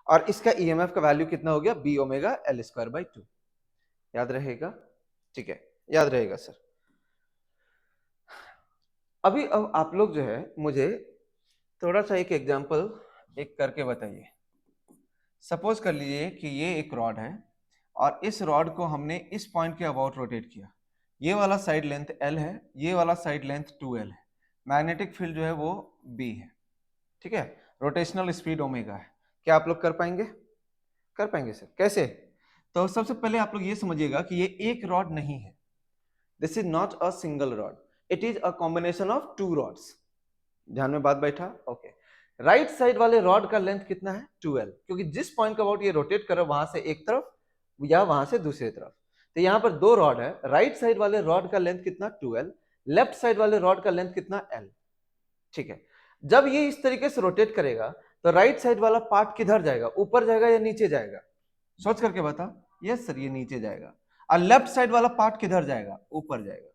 और इसका ईएमएफ का वैल्यू कितना हो गया, B omega L square by 2, याद रहेगा, ठीक है, याद रहेगा सर। अभी अब आप लोग जो है मुझे थोड़ा सा एक एग्जांपल एक करके बताइए। सपोज कर लीजिए कि ये एक रॉड है, और इस रॉड को हमने इस पॉइंट के अबाउट रोटेट किया, ये वाला साइड लेंथ L है, ये वाला साइड लेंथ 2L है, मैग्नेटिक फील्ड जो है वो B है, ठीक है, रोटेशनल स्पीड ओमेगा है। क्या आप लोग कर पाएंगे, कर पाएंगे सर, कैसे, तो सबसे पहले आप लोग ये समझिएगा कि ये एक रॉड नहीं है, this is not a single rod, it is a combination of 2 rods, ध्यान में बात बैठा, ओके। राइट साइड वाले रॉड का लेंथ कितना है 2L, क्योंकि जिस पॉइंट का अबाउट ये रोटेट कर रहा है वहां से एक तरफ या वहां से दूसरी तरफ, तो यहां पर 2 रॉड है, राइट साइड वाले रॉड का लेंथ कितना 2L, लेफ्ट साइड वाले रॉड का लेंथ कितना L, ठीक है। जब ये इस तरीके से रोटेट करेगा तो राइट साइड वाला पार्ट किधर जाएगा, ऊपर जाएगा या नीचे जाएगा, सोच करके बता, यस सर ये नीचे जाएगा, और लेफ्ट साइड वाला पार्ट किधर जाएगा, ऊपर जाएगा,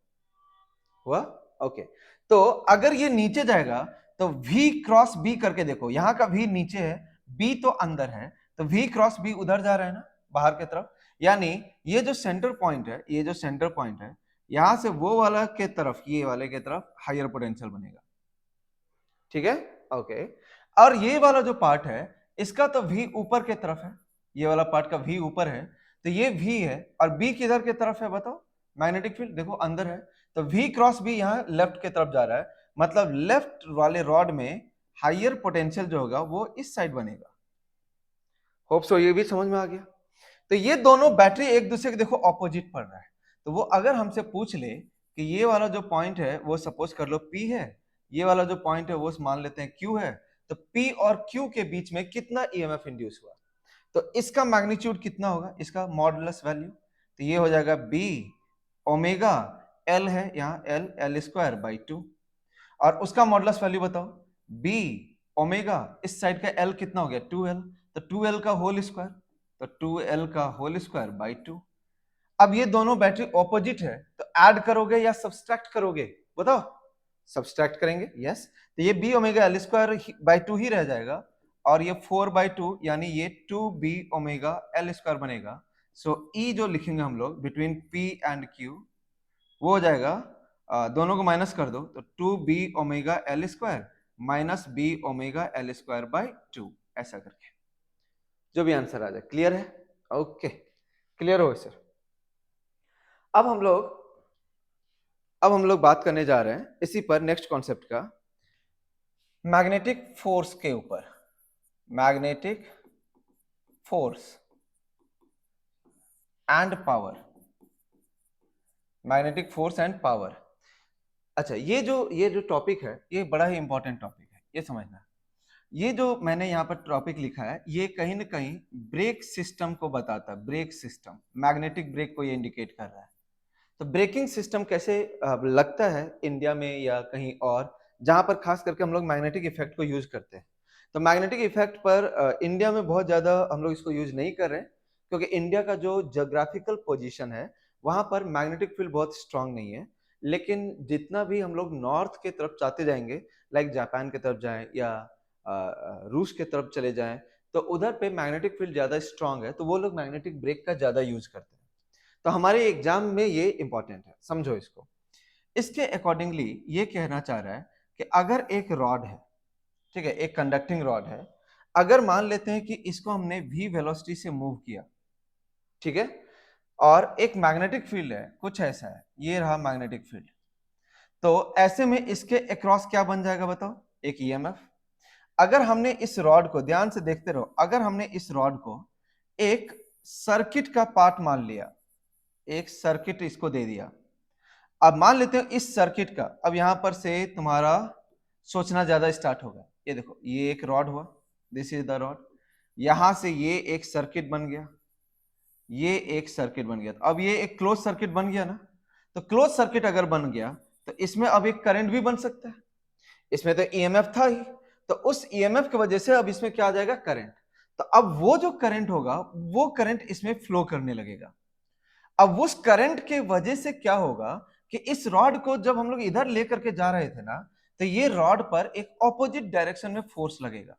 हुआ, ओके। तो अगर ये नीचे जाएगा तो v क्रॉस b करके देखो, यहां का v नीचे है, b तो अंदर है, तो v क्रॉस b उधर जा रहा है ना बाहर की तरफ, यानी ये जो सेंटर पॉइंट है, ये जो सेंटर पॉइंट है, यहां से वो वाला के तरफ, ये वाले के तरफ हायर पोटेंशियल बनेगा, ठीक है, ओके। और ये वाला जो पार्ट है इसका तो v ऊपर के तरफ है, ये वाला पार्ट का v ऊपर है, तो ये v है, और b किधर के तरफ है बताओ, मैग्नेटिक फील्ड देखो अंदर है, तो v क्रॉस b यहाँ लेफ्ट के तरफ जा रहा है, मतलब लेफ्ट वाले रॉड में हाइयर पोटेंशियल जो होगा वो इस साइड बनेगा, होप सो ये भी समझ में आ गया। तो ये दोनों बैटरी एक दूसरे के देखो ऑपोजिट पड़ रहा है, तो वो अगर हमसे पूछ ले कि ये वाला जो पॉइंट है वो सपोज कर लो P है, ये वाला जो पॉइंट है वो मान लेते हैं Q है, तो P और Q के बीच में कितना ईएमएफ इंड्यूस हुआ, तो इसका मैग्नीट्यूड कितना होगा, इसका मॉडुलस वैल्यू, तो ये हो जाएगा B ओमेगा L है यहाँ L स्क्वायर बाई 2, और उसका मॉडुलस वैल्यू बताओ, B ओमेगा इस साइड का L कितना हो गया 2L, तो 2L का होल स्क्वायर, तो 2L का होल स्क्वायर बाई 2। अब ये दोनों बैटरी ऑपोजिट है, तो ऐड करोगे या सब्सट्रैक्ट करोगे बताओ, सब्सट्रैक्ट करेंगे, यस, तो ये B omega L square by 2 ही रह जाएगा, और ये 4/2 यानी ये 2B ओमेगा L स्क्वायर बनेगा। सो E जो लिखेंगे हम लोग बिटवीन P एंड Q वो हो जाएगा, दोनों को माइनस कर दो, तो 2B omega L square minus B omega L square by 2, ऐसा करके जो भी आंसर आ जाए, क्लियर है, ओके, क्लियर हो सर। अब हम लोग बात करने जा रहे हैं इसी पर नेक्स्ट कॉन्सेप्ट का, मैग्नेटिक फोर्स के ऊपर, magnetic force and power, magnetic force and power. अच्छा ये जो टॉपिक है ये बड़ा ही इंपॉर्टेंट टॉपिक है, ये समझना, ये जो मैंने यहाँ पर टॉपिक लिखा है ये कहीं ना कहीं ब्रेक सिस्टम को बताता है, ब्रेक सिस्टम, मैग्नेटिक ब्रेक को ये इंडिकेट कर रहा है। तो ब्रेकिंग सिस्टम कैसे लगता है इंडिया में या कहीं और, जहां पर खास करके हम लोग मैग्नेटिक इफेक्ट को यूज करते हैं, तो मैग्नेटिक इफेक्ट पर इंडिया में बहुत ज्यादा हम लोग इसको यूज नहीं कर रहे हैं, क्योंकि इंडिया का जो जोग्राफिकल पोजीशन है वहां पर मैग्नेटिक फील्ड बहुत स्ट्रांग नहीं है। लेकिन जितना भी हम लोग नॉर्थ के तरफ जाते जाएंगे, लाइक जापान की तरफ जाएं या रूस के तरफ चले जाएं, तो उधर पे मैग्नेटिक फील्ड ज्यादा स्ट्रांग है, तो वो लोग मैग्नेटिक ब्रेक का ज्यादा यूज करते हैं। तो हमारे एग्जाम में ये इंपॉर्टेंट है, समझो इसको। इसके अकॉर्डिंगली ये कहना चाह रहा है कि अगर एक रॉड है, ठीक है, एक कंडक्टिंग रॉड है, अगर मान लेते हैं कि इसको हमने v वेलोसिटी से मूव किया, ठीक है, और एक मैग्नेटिक फील्ड है, कुछ ऐसा है, ये रहा मैग्नेटिक फील्ड, तो ऐसे में इसके अक्रॉस क्या बन जाएगा बताओ, एक ईएमएफ। अगर हमने इस रॉड को, ध्यान से देखते रहो, अगर हमने इस रॉड को एक सर्किट का पार्ट मान लिया, एक सर्किट इसको दे दिया, अब मान लेते हो इस सर्किट का, अब यहां पर से तुम्हारा सोचना ज्यादा स्टार्ट होगा। ये देखो, ये एक रॉड हुआ, दिस इज द रॉड, यहां से ये एक सर्किट बन गया, ये एक सर्किट बन गया, अब ये एक क्लोज सर्किट बन गया ना। तो क्लोज सर्किट अगर बन गया तो इसमें अब एक करंट भी बन सकता है, इसमें तो ईएमएफ था ही, तो उस ईएमएफ की वजह से अब इसमें क्या आ जाएगा, करंट। तो अब वो जो करंट होगा वो करंट इसमें फ्लो करने लगेगा। अब उस करंट के वजह से क्या होगा कि इस रॉड को जब हम लोग इधर लेकर के जा रहे थे ना, तो ये रॉड पर एक ऑपोजिट डायरेक्शन में फोर्स लगेगा,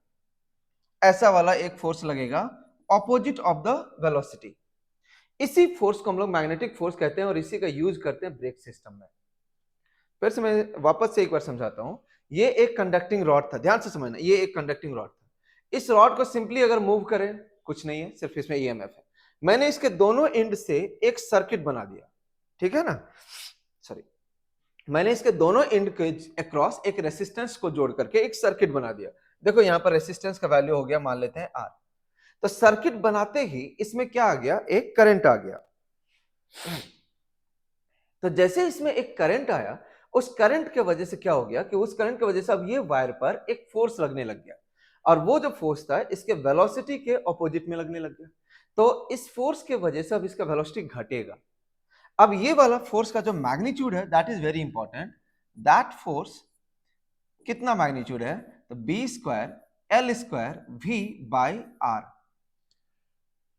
ऐसा वाला एक फोर्स लगेगा, ऑपोजिट ऑफ द वेलोसिटी। इसी फोर्स को हम लोग मैग्नेटिक फोर्स कहते हैं और इसी का यूज करते हैं ब्रेक सिस्टम में। फिर से मैं वापस से एक बार समझाता हूं। ये एक कंडक्टिंग रॉड था, ध्यान से समझना, ये एक कंडक्टिंग रॉड था। इस रॉड को सिंपली अगर मूव करें, कुछ नहीं है, सिर्फ इसमें ईएमएफ है। मैंने इसके दोनों एंड से एक सर्किट बना दिया, ठीक है ना, सॉरी, मैंने इसके दोनों एंड के अक्रॉस एक रेसिस्टेंस को जोड़ करके एक सर्किट बना दिया। देखो यहां पर रेसिस्टेंस का वैल्यू हो गया, मान लेते हैं आर। तो सर्किट बनाते ही इसमें क्या आ गया, एक करंट आ गया। तो जैसे इसमें एक करंट आया, उस करंट के वजह से क्या हो गया कि उस करंट की वजह से अब ये वायर पर एक फोर्स लगने लग गया, और वो जो फोर्स था इसके वेलोसिटी के ऑपोजिट में लगने लग गया। तो इस फोर्स के वजह से अब इसका वेलोसिटी घटेगा। अब ये वाला फोर्स का जो मैग्नीट्यूड है, that is very important. That force कितना मैग्नीट्यूड है, तो B square L square V by R.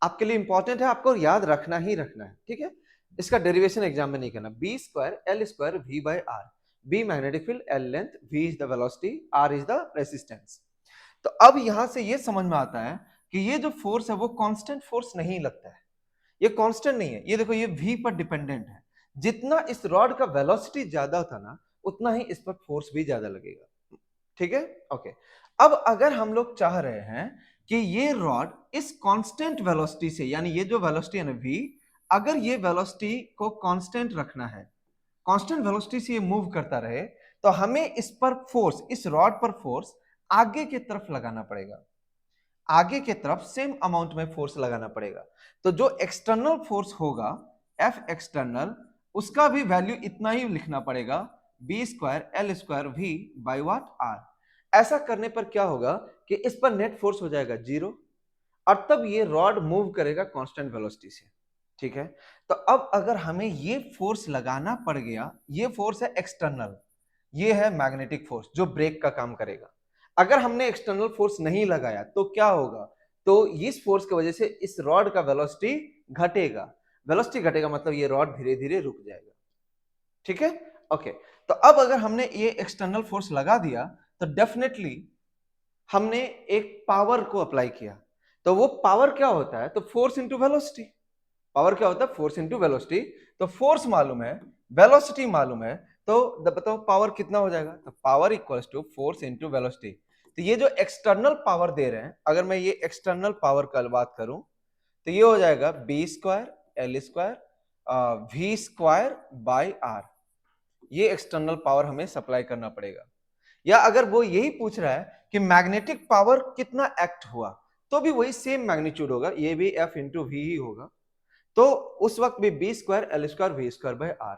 आपके लिए इंपॉर्टेंट है, आपको याद रखना ही रखना है, ठीक है। इसका डेरिवेशन एग्जाम में नहीं करना। B square L square V by R, B magnetic field, L length, V is the velocity, R is the resistance. तो अब यहां से ये समझ में आता है कि ये जो फोर्स है वो कांस्टेंट फोर्स नहीं लगता है, ये कांस्टेंट नहीं है। ये देखो, ये वी पर डिपेंडेंट है। जितना इस रॉड का वेलोसिटी ज्यादा था ना, उतना ही इस पर फोर्स भी ज्यादा लगेगा, ठीक है, ओके। अब अगर हम लोग चाह रहे हैं कि ये रॉड इस कांस्टेंट वेलोसिटी से, यानी ये जो वेलोसिटी है ना v, अगर ये वेलोसिटी को कांस्टेंट रखना है, कांस्टेंट वेलोसिटी से ये मूव करता रहे, तो हमें इस पर फोर्स, इस रॉड पर फोर्स आगे की तरफ लगाना पड़ेगा, आगे की तरफ सेम अमाउंट में फोर्स लगाना पड़ेगा। तो जो एक्सटर्नल फोर्स होगा एफ एक्सटर्नल, उसका भी वैल्यू इतना ही लिखना पड़ेगा, B square L square V by what R. ऐसा करने पर क्या होगा कि इस पर नेट फोर्स हो जाएगा 0, और तब ये रॉड मूव करेगा कांस्टेंट वेलोसिटी से, ठीक है। तो अब अगर हमें ये फोर्स लगाना पड़ गया, ये फोर्स है एक्सटर्नल, ये है मैग्नेटिक फोर्स जो ब्रेक का काम करेगा। अगर हमने एक्सटर्नल फोर्स नहीं लगाया तो क्या होगा, तो इस फोर्स की वजह से इस रॉड का वेलोसिटी घटेगा। वेलोसिटी घटेगा मतलब ये रॉड धीरे धीरे रुक जाएगा, ठीक है, ओके। तो अब अगर हमने ये एक्सटर्नल फोर्स लगा दिया, तो डेफिनेटली हमने एक पावर को अप्लाई किया। तो वो पावर क्या होता है, तो फोर्स इंटू वेलोसिटी। पावर क्या होता है, फोर्स इंटू वेलोसिटी। तो फोर्स मालूम है, वेलोसिटी मालूम है, तो बताओ पावर कितना हो जाएगा, तो power equals to force into velocity. तो ये जो एक्सटर्नल पावर दे रहे हैं, अगर मैं ये एक्सटर्नल पावर का बात करूं, तो ये हो जाएगा B square L square V square by R. ये एक्सटर्नल पावर हमें सप्लाई करना पड़ेगा। या अगर वो यही पूछ रहा है कि मैग्नेटिक पावर कितना एक्ट हुआ, तो भी वही सेम मैग्नीट्यूड होगा, ये भी एफ इंटू वी ही होगा। तो उस वक्त भी B square L square V square by R,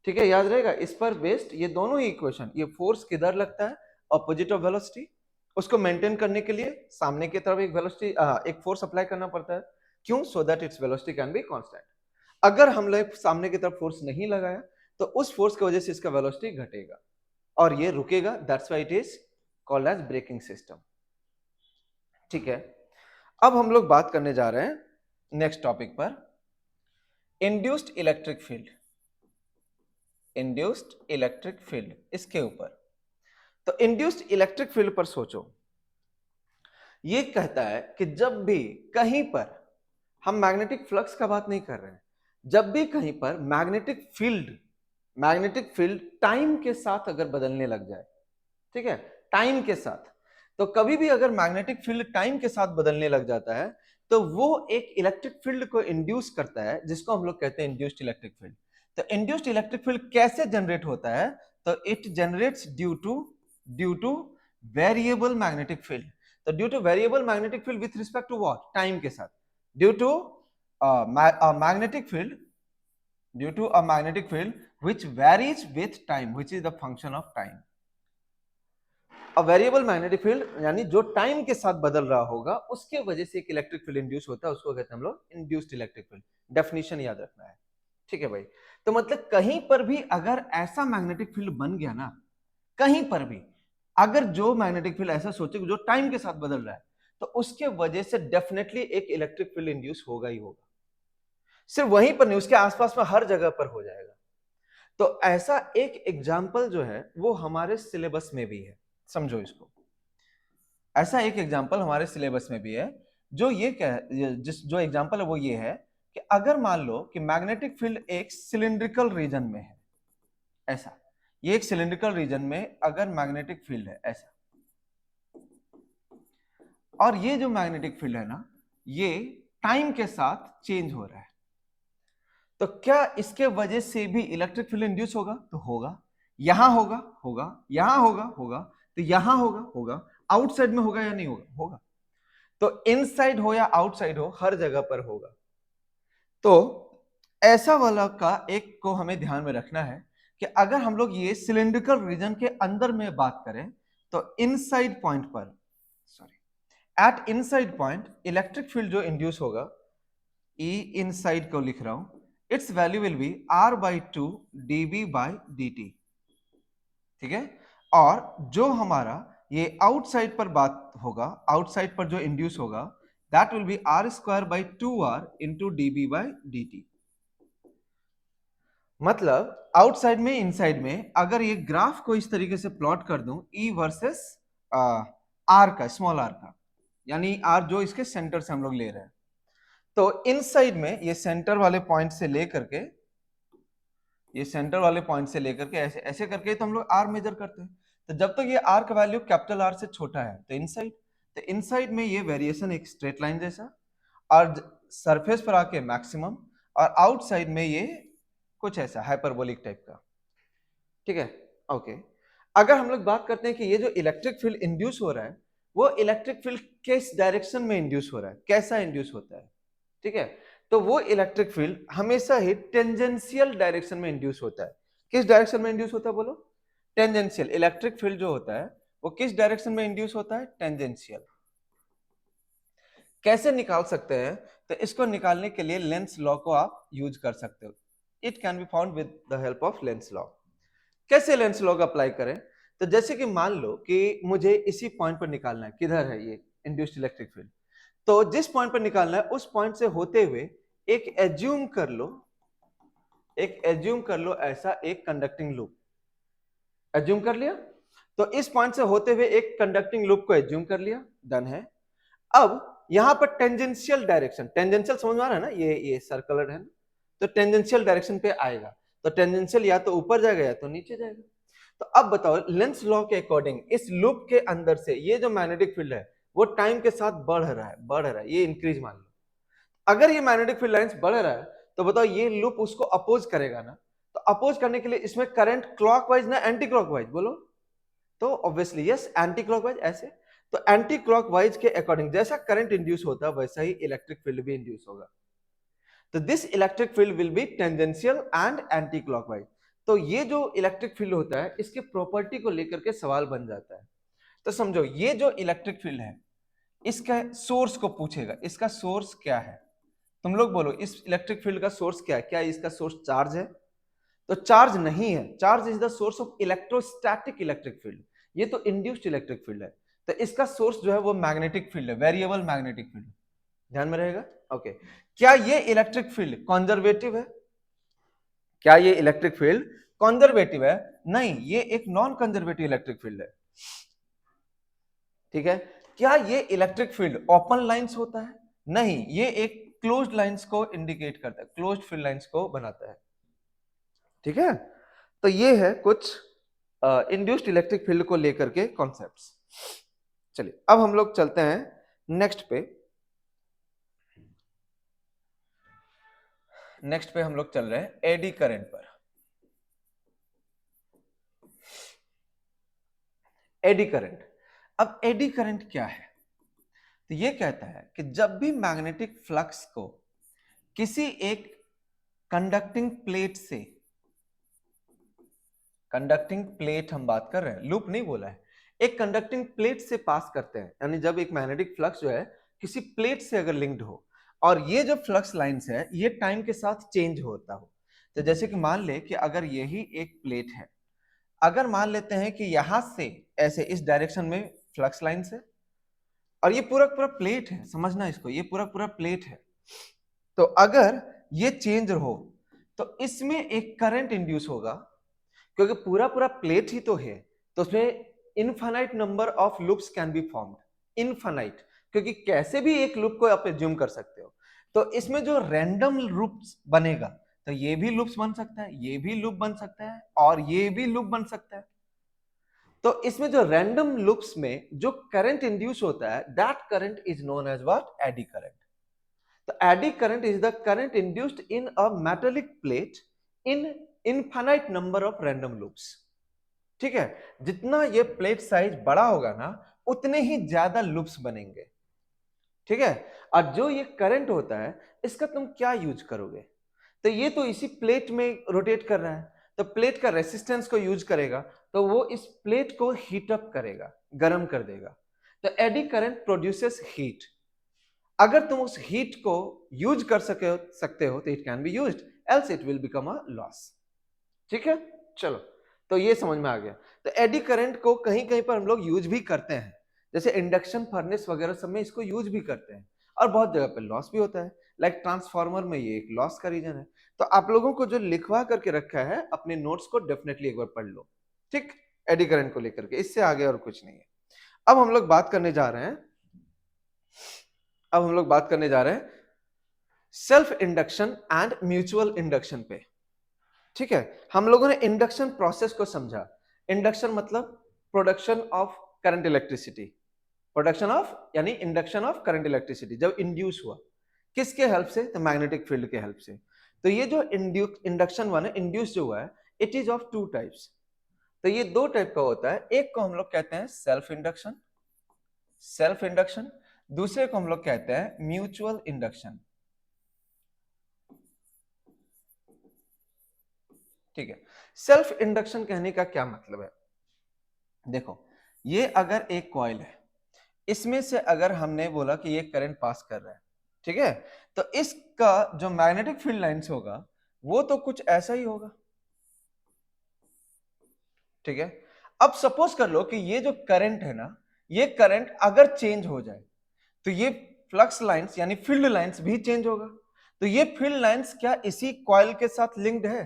ठीक है, याद रहेगा। इस पर बेस्ड ये दोनों ही इक्वेशन, ये फोर्स किधर लगता है, ऑपोजिट ऑफ वेलोसिटी, उसको मेंटेन करने के लिए सामने की तरफ एक वेलोसिटी, एक फोर्स अप्लाई करना पड़ता है। क्यों, so that its velocity can be constant. अगर हम लोग सामने की तरफ फोर्स नहीं लगाया, तो उस फोर्स की वजह से इसका वेलोसिटी घटेगा और ये रुकेगा, that's why it is called as braking system, ठीक है। अब हम लोग बात करने जा रहे हैं नेक्स्ट टॉपिक पर, induced electric field. Induced electric field, इसके ऊपर। तो इंड्यूस्ड इलेक्ट्रिक फील्ड पर सोचो, ये कहता है कि जब भी कहीं पर, हम मैग्नेटिक फ्लक्स का बात नहीं कर रहे हैं, जब भी कहीं पर मैग्नेटिक फील्ड टाइम के साथ अगर बदलने लग जाए, ठीक है, टाइम के साथ, तो कभी भी अगर मैग्नेटिक फील्ड टाइम के साथ बदलने लग जाता है तो वो एक इलेक्ट्रिक फील्ड को इंड्यूस करता है, जिसको हम लोग कहते हैं इंड्यूस्ड इलेक्ट्रिक फील्ड। तो इंड्यूस्ड इलेक्ट्रिक फील्ड कैसे जनरेट होता है? तो it generates due to variable magnetic field. तो due to variable magnetic field with respect to what? Time के साथ। Due to magnetic field due to a magnetic field which varies with time, which is the function of time. A variable magnetic field यानी जो time के साथ बदल रहा होगा, उसके वजह से एक इलेक्ट्रिक फील्ड इंड्यूस होता है, उसको कहते हैं हम लोग इंड्यूस्ड इलेक्ट्रिक फील्ड। डेफिनेशन याद रखना है, ठीक है भाई। तो मतलब कहीं पर भी अगर ऐसा मैग्नेटिक फील्ड बन गया ना, कहीं पर भी अगर जो मैग्नेटिक फील्ड ऐसा सोचे जो टाइम के साथ बदल रहा है, तो उसके वजह से डेफिनेटली एक इलेक्ट्रिक फील्ड इंड्यूस होगा ही होगा। सिर्फ वहीं पर नहीं, उसके आसपास में हर जगह पर हो जाएगा। तो ऐसा एक एग्जाम्पल जो है वो हमारे सिलेबस में भी है, समझो इसको। ऐसा एक एग्जाम्पल हमारे सिलेबस में भी है जो ये जो एग्जाम्पल है वो ये है कि अगर मान लो कि मैग्नेटिक फील्ड एक सिलिंड्रिकल रीजन में है, ऐसा ये एक सिलिंड्रिकल रीजन में अगर मैग्नेटिक फील्ड है ऐसा, और ये जो मैग्नेटिक फील्ड है ना ये टाइम के साथ चेंज हो रहा है, तो क्या इसके वजह से भी इलेक्ट्रिक फील्ड इंड्यूस होगा? तो होगा। यहां होगा, होगा। यहां होगा, होगा। तो यहां होगा, होगा। आउटसाइड में होगा या नहीं होगा? होगा। तो इनसाइड हो या आउटसाइड हो, हर जगह पर होगा। तो ऐसा वाला का एक को हमें ध्यान में रखना है कि अगर हम लोग ये सिलिंड्रिकल रीजन के अंदर में बात करें तो इनसाइड पॉइंट पर, sorry, at inside point electric field जो इंड्यूस होगा, ई इनसाइड को लिख रहा हूं, its value will be r/2 dB by dt, ठीक है। और जो हमारा ये आउटसाइड पर बात होगा, आउटसाइड पर जो इंड्यूस होगा, that will be r²/2r into dB by dt। मतलब आउटसाइड में इनसाइड में अगर ये ग्राफ को इस तरीके से प्लॉट कर दूं, E वर्सेस R का, स्मॉल r का, यानी R जो इसके सेंटर से हम लोग ले रहे हैं, तो इनसाइड में ये सेंटर वाले पॉइंट से लेकर के, ये सेंटर वाले पॉइंट से लेकर के ऐसे ऐसे करके तो हम लोग आर मेजर करते हैं। तो जब तक ये आर का वैल्यू कैपिटल आर से छोटा है तो इनसाइड, तो इनसाइड में ये वेरिएशन एक स्ट्रेट लाइन जैसा, और सरफेस पर आके मैक्सिमम, और आउटसाइड में ये कुछ ऐसा हाइपरबोलिक टाइप का, ठीक है। ओके, अगर हम लोग बात करते हैं कि ये जो इलेक्ट्रिक फील्ड इंड्यूस हो रहा है, वो इलेक्ट्रिक फील्ड किस डायरेक्शन में इंड्यूस हो रहा है, कैसा इंड्यूस होता है, ठीक है। तो वो इलेक्ट्रिक फील्ड हमेशा ही टेंजेंशियल डायरेक्शन में इंड्यूस होता है। किस डायरेक्शन में इंड्यूस होता है बोलो? टेंजेंशियल। इलेक्ट्रिक फील्ड जो होता है वो किस डायरेक्शन में इंड्यूस होता है? टेंजेंशियल। कैसे निकाल सकते हैं? तो इसको निकालने के लिए लेंस लॉ को आप यूज कर सकते हो। It can be found with the help of Lenz law. कैसे लेंस लॉ का अप्लाई करें? तो जैसे कि मान लो कि मुझे इसी पॉइंट पर निकालना है, किधर है ये इंड्यूस्ड इलेक्ट्रिक फील्ड, तो जिस पॉइंट पर निकालना है उस पॉइंट से होते हुए एक एज्यूम कर लो, ऐसा एक कंडक्टिंग लूप एज्यूम कर लिया। तो इस पॉइंट से होते हुए एक कंडक्टिंग लूप को एज्यूम कर लिया, डन है। अब यहां पर टेंजेंशियल डायरेक्शन, टेंजेंशियल समझ में आ रहा है ना, ये सर्कुलर है ना, तो टेंजेंशियल डायरेक्शन पे आएगा, तो टेंजेंशियल या तो ऊपर जाएगा या तो नीचे जाएगा। तो अब बताओ लेंस लॉ के अकॉर्डिंग इस लूप के अंदर से ये जो मैग्नेटिक फील्ड है वो टाइम के साथ बढ़ रहा है, ये इंक्रीज मान लो। अगर ये मैग्नेटिक फील्ड लाइंस बढ़ रहा है तो बताओ ये लूप उसको अपोज करेगा ना, तो अपोज करने के लिए इसमें करंट क्लॉकवाइज ना एंटी क्लॉकवाइज बोलो? तो ऑब्वियसली यस, एंटी क्लॉकवाइज। ऐसे तो एंटी क्लॉकवाइज के अकॉर्डिंग जैसा करंट इंड्यूस होता है वैसा ही इलेक्ट्रिक फील्ड भी इंड्यूस होगा। तो this electric field will be tangential and anti clockwise. तो ये जो इलेक्ट्रिक फील्ड होता है इसके प्रॉपर्टी को लेकर के सवाल बन जाता है। तो समझो ये जो इलेक्ट्रिक फील्ड है इसका सोर्स को पूछेगा, इसका सोर्स क्या है? तुम लोग बोलो इस इलेक्ट्रिक फील्ड का सोर्स क्या है? क्या इसका सोर्स चार्ज है? तो चार्ज नहीं है, charge is the source of electrostatic electric field, ये तो इंड्यूस्ड इलेक्ट्रिक फील्ड है। तो इसका सोर्स जो है वो मैग्नेटिक फील्ड है, वेरिएबल मैग्नेटिक फील्ड, ध्यान में रहेगा। ओके, क्या ये इलेक्ट्रिक फील्ड कंजर्वेटिव है? क्या ये इलेक्ट्रिक फील्ड कंजर्वेटिव है? नहीं, ये एक नॉन कंजर्वेटिव इलेक्ट्रिक फील्ड है, ठीक है। क्या ये इलेक्ट्रिक फील्ड ओपन लाइंस होता है? नहीं, ये एक क्लोज्ड लाइंस को इंडिकेट करता है, क्लोज्ड फील्ड लाइंस को बनाता है, ठीक है। तो ये है कुछ इंड्यूस्ड इलेक्ट्रिक फील्ड को लेकर के कॉन्सेप्ट्स। चलिए अब हम लोग चलते हैं नेक्स्ट पे। नेक्स्ट पे हम लोग चल रहे हैं एडी करंट पर। एडी करंट, अब एडी करंट क्या है? तो ये कहता है कि जब भी मैग्नेटिक फ्लक्स को किसी एक कंडक्टिंग प्लेट से, कंडक्टिंग प्लेट हम बात कर रहे हैं, लूप नहीं बोला है, एक कंडक्टिंग प्लेट से पास करते हैं, यानी जब एक मैग्नेटिक फ्लक्स जो है किसी प्लेट से अगर लिंक्ड हो और ये जो फ्लक्स लाइंस है ये टाइम के साथ चेंज होता हो, तो जैसे कि मान ले कि अगर यही एक प्लेट है, अगर मान लेते हैं कि यहां से ऐसे इस डायरेक्शन में फ्लक्स लाइंस है और ये पूरा पूरा प्लेट है, समझना इसको, ये पूरा पूरा प्लेट है, तो अगर ये चेंज हो तो इसमें एक करंट इंड्यूस होगा, क्योंकि पूरा पूरा प्लेट ही तो है, तो उसमें infinite number of loops can be formed, infinite, क्योंकि कैसे भी एक लूप को आप एज्यूम कर सकते हो, तो इसमें जो रैंडम लूप्स बनेगा, तो ये भी लूप्स बन सकता है, ये भी लूप बन सकता है और ये भी लूप बन सकता है। तो इसमें जो रैंडम लूप्स में जो करंट इंड्यूस होता है, that current is known as what? Eddy current. तो eddy current is the current induced in a metallic plate in infinite number of random loops. ठीक है, जितना ये प्लेट साइज बड़ा होगा ना उतने ही ज्यादा लूप्स बनेंगे। ठीक है, और जो ये करंट होता है इसका तुम क्या यूज करोगे? तो ये तो इसी प्लेट में रोटेट कर रहा है, तो प्लेट का रेसिस्टेंस को यूज करेगा, तो वो इस प्लेट को हीट अप करेगा, गर्म कर देगा। तो एडी करंट प्रोड्यूसेस हीट। अगर तुम उस हीट को यूज कर सकते हो तो it can be used, else it will become a loss. ठीक है, चलो, तो ये समझ में आ गया। तो एडी करंट को कहीं कहीं पर हम लोग यूज भी करते हैं, जैसे इंडक्शन फर्नेस वगैरह सब में इसको यूज भी करते हैं, और बहुत जगह पे लॉस भी होता है, लाइक ट्रांसफार्मर में ये एक लॉस का रीजन है। तो आप लोगों को जो लिखवा करके रखा है अपने नोट्स को डेफिनेटली एक बार पढ़ लो, ठीक, एडी करंट को लेकर के, इससे आगे और कुछ नहीं है। अब हम लोग बात करने जा रहे हैं, अब हम लोग बात करने जा रहे हैं self induction and mutual induction पे। ठीक है, हम लोगों ने इंडक्शन प्रोसेस को समझा। इंडक्शन मतलब production of current electricity, production of यानी इंडक्शन ऑफ करंट इलेक्ट्रिसिटी जब इंड्यूस हुआ, किसके हेल्प से? तो मैग्नेटिक फील्ड के हेल्प से। तो ये जो इंडक्शन वन है, इंड्यूस जो हुआ है, it is of two types. तो ये दो टाइप का होता है, एक को हम लोग कहते हैं सेल्फ इंडक्शन, सेल्फ इंडक्शन, दूसरे को हम लोग कहते हैं म्यूचुअल इंडक्शन। ठीक है, सेल्फ इंडक्शन कहने का क्या मतलब है? देखो, ये अगर एक कॉइल है, इसमें से अगर हमने बोला कि ये करंट पास कर रहा है, ठीक है, तो इसका जो मैग्नेटिक फील्ड लाइंस होगा वो तो कुछ ऐसा ही होगा। ठीक है, अब सपोज कर लो कि ये जो करंट है ना, ये करंट अगर चेंज हो जाए तो ये फ्लक्स लाइंस यानी फील्ड लाइंस भी चेंज होगा। तो ये फील्ड लाइंस क्या इसी कॉइल के साथ लिंक्ड है?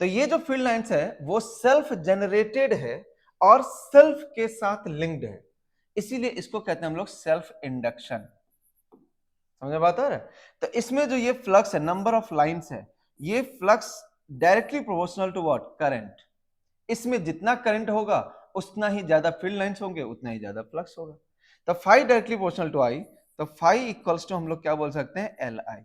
तो ये जो फील्ड लाइंस है वो सेल्फ जनरेटेड है और सेल्फ के साथ लिंक्ड है, इसीलिए इसको कहते हैं हम लोग सेल्फ इंडक्शन। समझ बात आ रहा है? तो इसमें जो ये फ्लक्स है, नंबर ऑफ लाइंस है, ये flux directly proportional to what? Current. इसमें जितना करंट होगा उतना ही ज्यादा फील्ड लाइंस होंगे, उतना ही ज्यादा फ्लक्स होगा। तो फाई डायरेक्टली प्रोपोर्शनल टू आई, तो फाई इक्वल्स टू हम लोग क्या बोल सकते हैं? L I.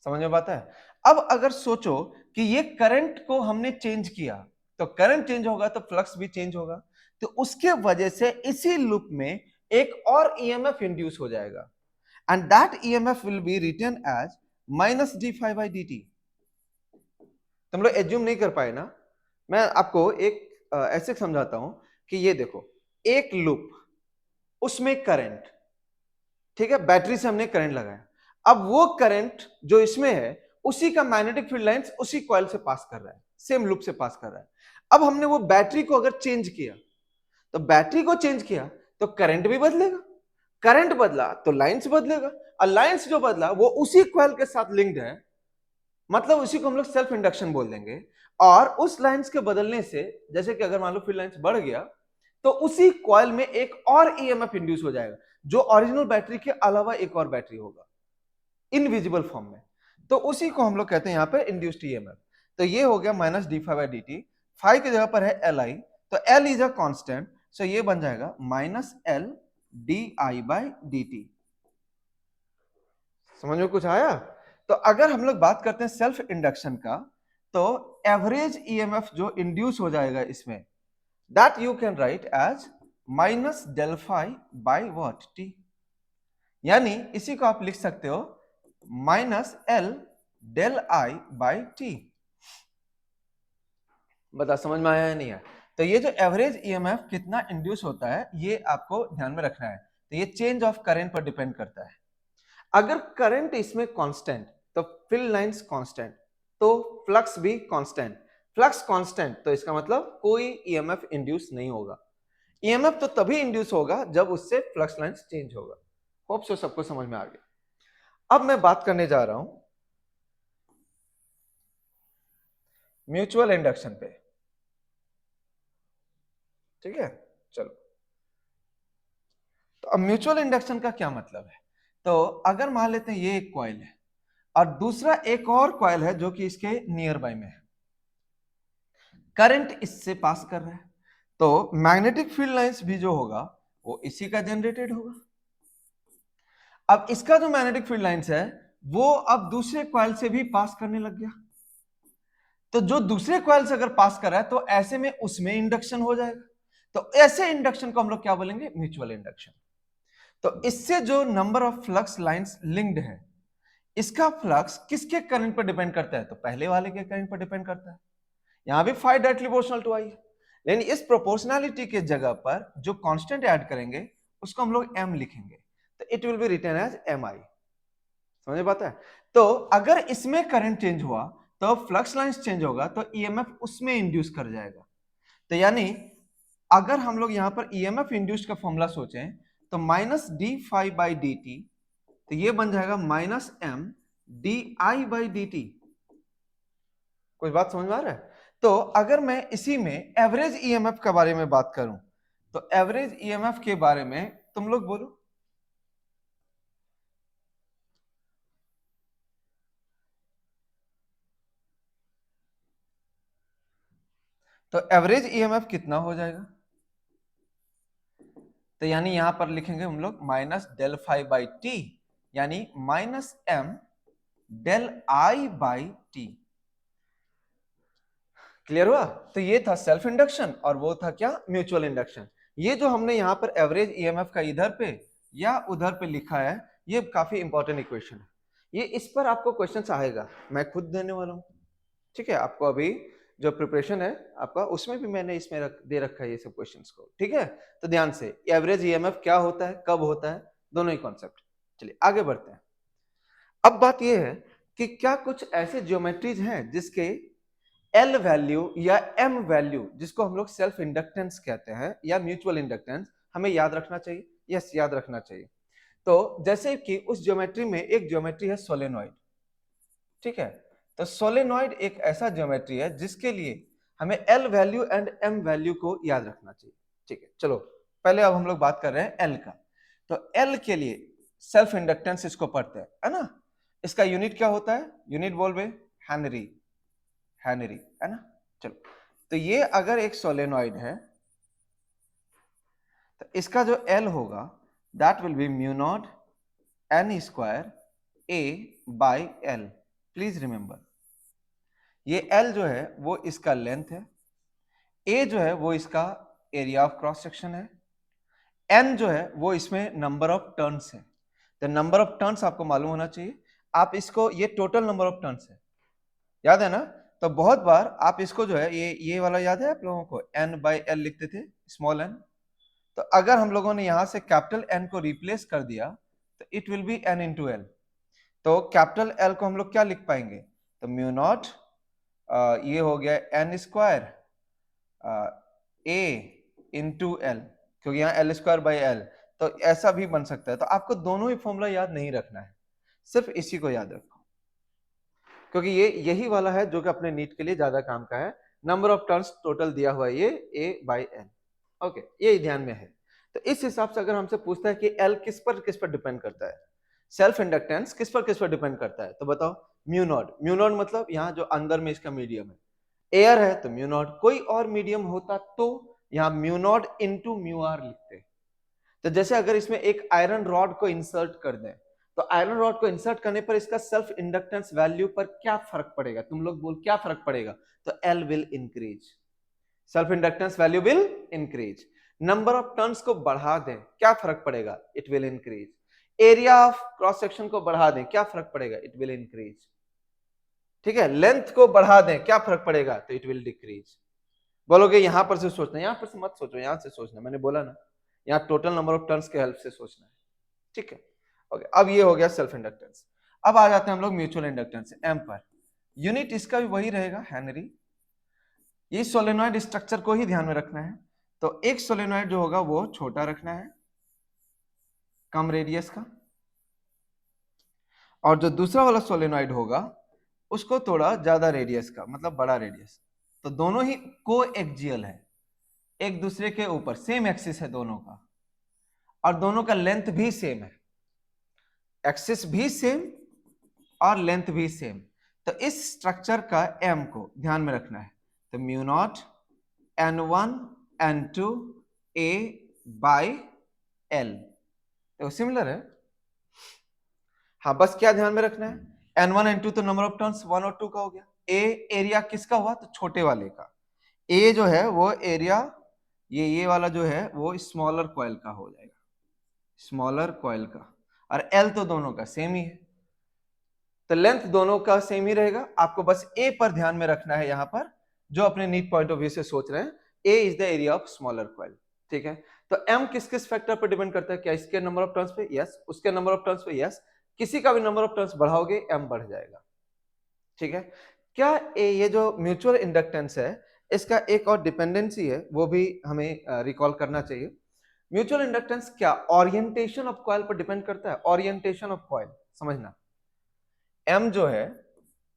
समझ में बात है? अब अगर सोचो कि ये करंट को हमने चेंज किया, तो करंट चेंज होगा तो फ्लक्स भी चेंज होगा, तो उसके वजह से इसी लूप में एक और ईएमएफ इंड्यूस हो जाएगा, and that EMF will be written as minus D phi by D t. तुम लोग एज्यूम नहीं कर पाए ना, मैं आपको एक ऐसे समझाता हूं कि ये देखो, एक लूप, उसमें करंट, ठीक है, बैटरी से हमने करंट लगाया, अब वो करंट जो इसमें है उसी का मैग्नेटिक फील्ड लाइंस उसी कॉइल से पास कर रहा है, सेम लूप से पास कर रहा है। अब हमने वो बैटरी को अगर चेंज किया, तो बैटरी को चेंज किया तो करंट भी बदलेगा, करंट बदला तो लाइंस बदलेगा, और लाइंस जो बदला वो उसी कॉइल के साथ लिंक्ड है, मतलब उसी को हम लोग सेल्फ इंडक्शन बोल देंगे। और उस लाइंस के बदलने से, जैसे कि अगर मान लो फील्ड लाइंस बढ़ गया, तो उसी कॉइल में एक और ईएमएफ इंड्यूस हो जाएगा, जो ओरिजिनल बैटरी के अलावा एक और बैटरी होगा इनविजिबल फॉर्म में, तो उसी को हम लोग कहते हैं यहाँ पे इंड्यूस्ड ईएमएफ। तो ये हो गया minus D phi by D t, phi की जगह पर है एल आई, तो L is a constant, so ये बन जाएगा minus L D I by D t. समझ में कुछ आया? तो अगर हम लोग बात करते हैं सेल्फ इंडक्शन का, तो एवरेज ईएमएफ जो इंड्यूस हो जाएगा इसमें, that you can write as minus del phi by what t, यानी इसी को आप लिख सकते हो minus L del I by t. बता समझ में आया या नहीं है? तो ये जो एवरेज ईएमएफ कितना इंड्यूस होता है ये आपको ध्यान में रखना है। तो ये चेंज ऑफ करंट पर डिपेंड करता है। अगर करंट इसमें कांस्टेंट तो फील्ड लाइंस कांस्टेंट, तो फ्लक्स भी कांस्टेंट। फ्लक्स कांस्टेंट तो इसका मतलब कोई ईएमएफ इंड्यूस नहीं होगा। ईएमएफ तो तभी इंड्यूस होगा जब उससे फ्लक्स लाइंस चेंज होगा। होप सो सबको समझ में आ गया। अब मैं बात करने जा रहा हूं म्यूचुअल इंडक्शन पे। ठीक है, चलो। तो अब म्यूचुअल इंडक्शन का क्या मतलब है? तो अगर मान लेते हैं ये एक कॉइल है और दूसरा एक और कॉइल है जो कि इसके नियर बाय में है, करंट इससे पास कर रहा है, तो मैग्नेटिक फील्ड लाइंस भी जो होगा वो इसी का जनरेटेड होगा। अब इसका जो मैग्नेटिक फील्ड लाइंस है वो अब दूसरे कॉइल से भी पास करने लग गया। तो जो दूसरे कॉइल से अगर पास कर रहा है तो ऐसे में उसमें इंडक्शन हो जाएगा। तो ऐसे इंडक्शन को हम लोग क्या बोलेंगे? Mutual induction. तो इससे जो number of flux lines linked है, इसका फ्लक्स किसके करंट पर डिपेंड करता है? तो पहले वाले के करंट पर डिपेंड करता है। यहां भी फाई डायरेक्टली प्रोपोर्शनल टू आई है, लेकिन इस प्रोपोर्शनैलिटी के जगह पर जो कांस्टेंट ऐड करेंगे उसको हम लोग m लिखेंगे, तो it will be written as mi। समझ पाता है? तो अगर इसमें करंट चेंज हुआ तो फ्लक्स लाइंस चेंज होगा, तो ईएमएफ उसमें इंड्यूस कर जाएगा। तो यानी अगर हम लोग यहां पर ईएमएफ इंड्यूस का फॉर्मूला सोचें तो minus D phi by D T, तो ये बन जाएगा minus M D I by D T. कोई बात समझ में आ रहा है? तो अगर मैं इसी में एवरेज ईएमएफ के बारे में बात करूं, तो एवरेज ईएमएफ के बारे में तुम लोग बोलो। तो एवरेज ईएमएफ कितना हो जाएगा? तो यानी यहां पर लिखेंगे हम लोग minus del phi by T, यानी minus M del I by T. Clear हुआ? तो ये था सेल्फ इंडक्शन और वो था क्या? Mutual induction. ये जो हमने यहां पर एवरेज ईएमएफ का इधर पे या उधर पे लिखा है, ये काफी इंपॉर्टेंट इक्वेशन है। ये इस पर आपको क्वेश्चन आएगा, मैं खुद देने वाला हूं। ठीक है, आपको अभी जो प्रिपरेशन है आपका उसमें भी मैंने इसमें दे रखा है ये सब क्वेश्चंस को। ठीक है, तो ध्यान से, एवरेज ईएमएफ क्या होता है, कब होता है, दोनों ही कॉन्सेप्ट। चलिए आगे बढ़ते हैं। अब बात यह है कि क्या कुछ ऐसे ज्योमेट्रीज हैं जिसके एल वैल्यू या एम वैल्यू, जिसको हम लोग सेल्फ इंडक्टेंस कहते हैं या म्यूचुअल इंडक्टेंस, हमें याद रखना चाहिए। यस, याद रखना चाहिए। तो जैसे कि उस ज्योमेट्री में एक ज्योमेट्री है सोलेनॉइड। ठीक है, तो सोलेनॉइड एक ऐसा ज्योमेट्री है जिसके लिए हमें L value and M value को याद रखना चाहिए। ठीक है, चलो पहले अब हम लोग बात कर रहे हैं एल का। तो एल के लिए सेल्फ इंडक्टेंस इसको पढ़ते हैं, है ना। इसका यूनिट क्या होता है? यूनिट बोल हेनरी, हेनरी, है ना। चलो, तो ये अगर एक सोलेनॉइड है तो इसका जो एल होगा that will be mu not an square A by L. Please remember, ये एल जो है वो इसका लेंथ है, ए जो है वो इसका एरिया ऑफ क्रॉस सेक्शन है, एन जो है वो इसमें नंबर ऑफ टर्न्स है। तो नंबर ऑफ टर्न्स आपको मालूम होना चाहिए। आप इसको, ये टोटल नंबर ऑफ टर्न्स है, याद है ना। तो बहुत बार आप इसको जो है ये वाला याद है आप लोगों को, एन बाई एल लिखते थे, स्मॉल एन। तो अगर हम लोगों ने यहां से कैपिटल एन को रिप्लेस कर दिया तो it will be N into L. तो कैपिटल एल को हम लोग क्या लिख पाएंगे? तो म्यू नॉट ये हो गया एन स्क्वायर ए इंटू एल, क्योंकि यहाँ एल स्क्वायर बाई एल, तो ऐसा भी बन सकता है। तो आपको दोनों ही फॉर्मूला याद नहीं रखना है, सिर्फ इसी को याद रखो, क्योंकि ये यही वाला है जो कि अपने नीट के लिए ज्यादा काम का है। नंबर ऑफ टर्न्स टोटल दिया हुआ है ये ए बाई एन। ओके, ये ध्यान में है। तो इस हिसाब से अगर हमसे पूछता है कि एल किस पर डिपेंड करता है, सेल्फ इंडक्टेंस किस पर डिपेंड करता है, तो बताओ म्यू नॉट। म्यू नॉट मतलब यहाँ जो अंदर में इसका मीडियम है, एयर है तो म्यू नॉट, कोई और मीडियम होता तो यहाँ mu naught into mu R लिखते हैं। तो जैसे अगर इसमें एक आयरन रॉड को इंसर्ट कर दें, तो आयरन रॉड को इंसर्ट करने पर इसका सेल्फ इंडक्टेंस वैल्यू पर क्या फर्क पड़ेगा, तुम लोग बोल क्या फर्क पड़ेगा, तो L will increase, self inductance value will increase. Number of turns को बढ़ा दें, क्या फर्क पड़ेगा, it will increase. Area of cross section को बढ़ा दें, क्या फर्क पड़ेगा, इट विल इंक्रीज। ठीक है, लेंथ को बढ़ा दें, क्या फर्क पड़ेगा, तो इट विल डिक्रीज। बोलोगे यहां पर से सोचना, यहां पर से मत सोचो, यहां से सोचना, मैंने बोला ना यहाँ टोटल नंबर ऑफ टर्न्स के हेल्प से सोचना है। ठीक है, ओके, अब ये हो गया सेल्फ इंडक्टेंस। अब आ जाते हैं हम लोग म्यूचुअल इंडक्टेंस एम पर। यूनिट इसका भी वही रहेगा, हेनरी। ये सोलेनॉइड स्ट्रक्चर को ही ध्यान में रखना है। तो एक सोलेनॉइड जो होगा वो छोटा रखना है, कम रेडियस का, और जो दूसरा वाला सोलेनॉइड होगा उसको थोड़ा ज्यादा रेडियस का, मतलब बड़ा रेडियस। तो दोनों ही को एक्सियल है, एक दूसरे के ऊपर सेम एक्सिस है दोनों का, और दोनों का लेंथ भी सेम है, एक्सिस भी सेम और लेंथ भी सेम। तो इस स्ट्रक्चर का एम को ध्यान में रखना है। तो mu naught n1 n2 a by l, तो सिमिलर है। हाँ, बस क्या ध्यान में रखना है, n1 n2 तो नंबर ऑफ टर्न्स 1 और 2 का हो गया। a एरिया किसका हुआ, तो छोटे वाले का। a जो है वो एरिया, ये वाला जो है वो स्मॉलर कॉइल का हो जाएगा, स्मॉलर कॉइल का। और l तो दोनों का सेम ही है, तो लेंथ दोनों का सेम ही रहेगा। आपको बस a पर ध्यान में रखना है, यहां पर जो अपने नीट पॉइंट ऑफ व्यू से सोच रहे हैं, a is the area of smaller coil. ठीक है, तो m किस किस फैक्टर पर डिपेंड करता है, क्या इसके नंबर ऑफ टर्न्स पे, यस, उसके नंबर ऑफ टर्न्स पे, यस, किसी का भी नंबर ऑफ टर्न्स बढ़ाओगे m बढ़ जाएगा। ठीक है, क्या ये जो म्यूचुअल इंडक्टेंस है इसका एक और डिपेंडेंसी है, वो भी हमें रिकॉल करना चाहिए। म्यूचुअल इंडक्टेंस क्या ओरिएंटेशन ऑफ कॉइल पर डिपेंड करता है, ओरिएंटेशन ऑफ कॉइल समझना। m जो है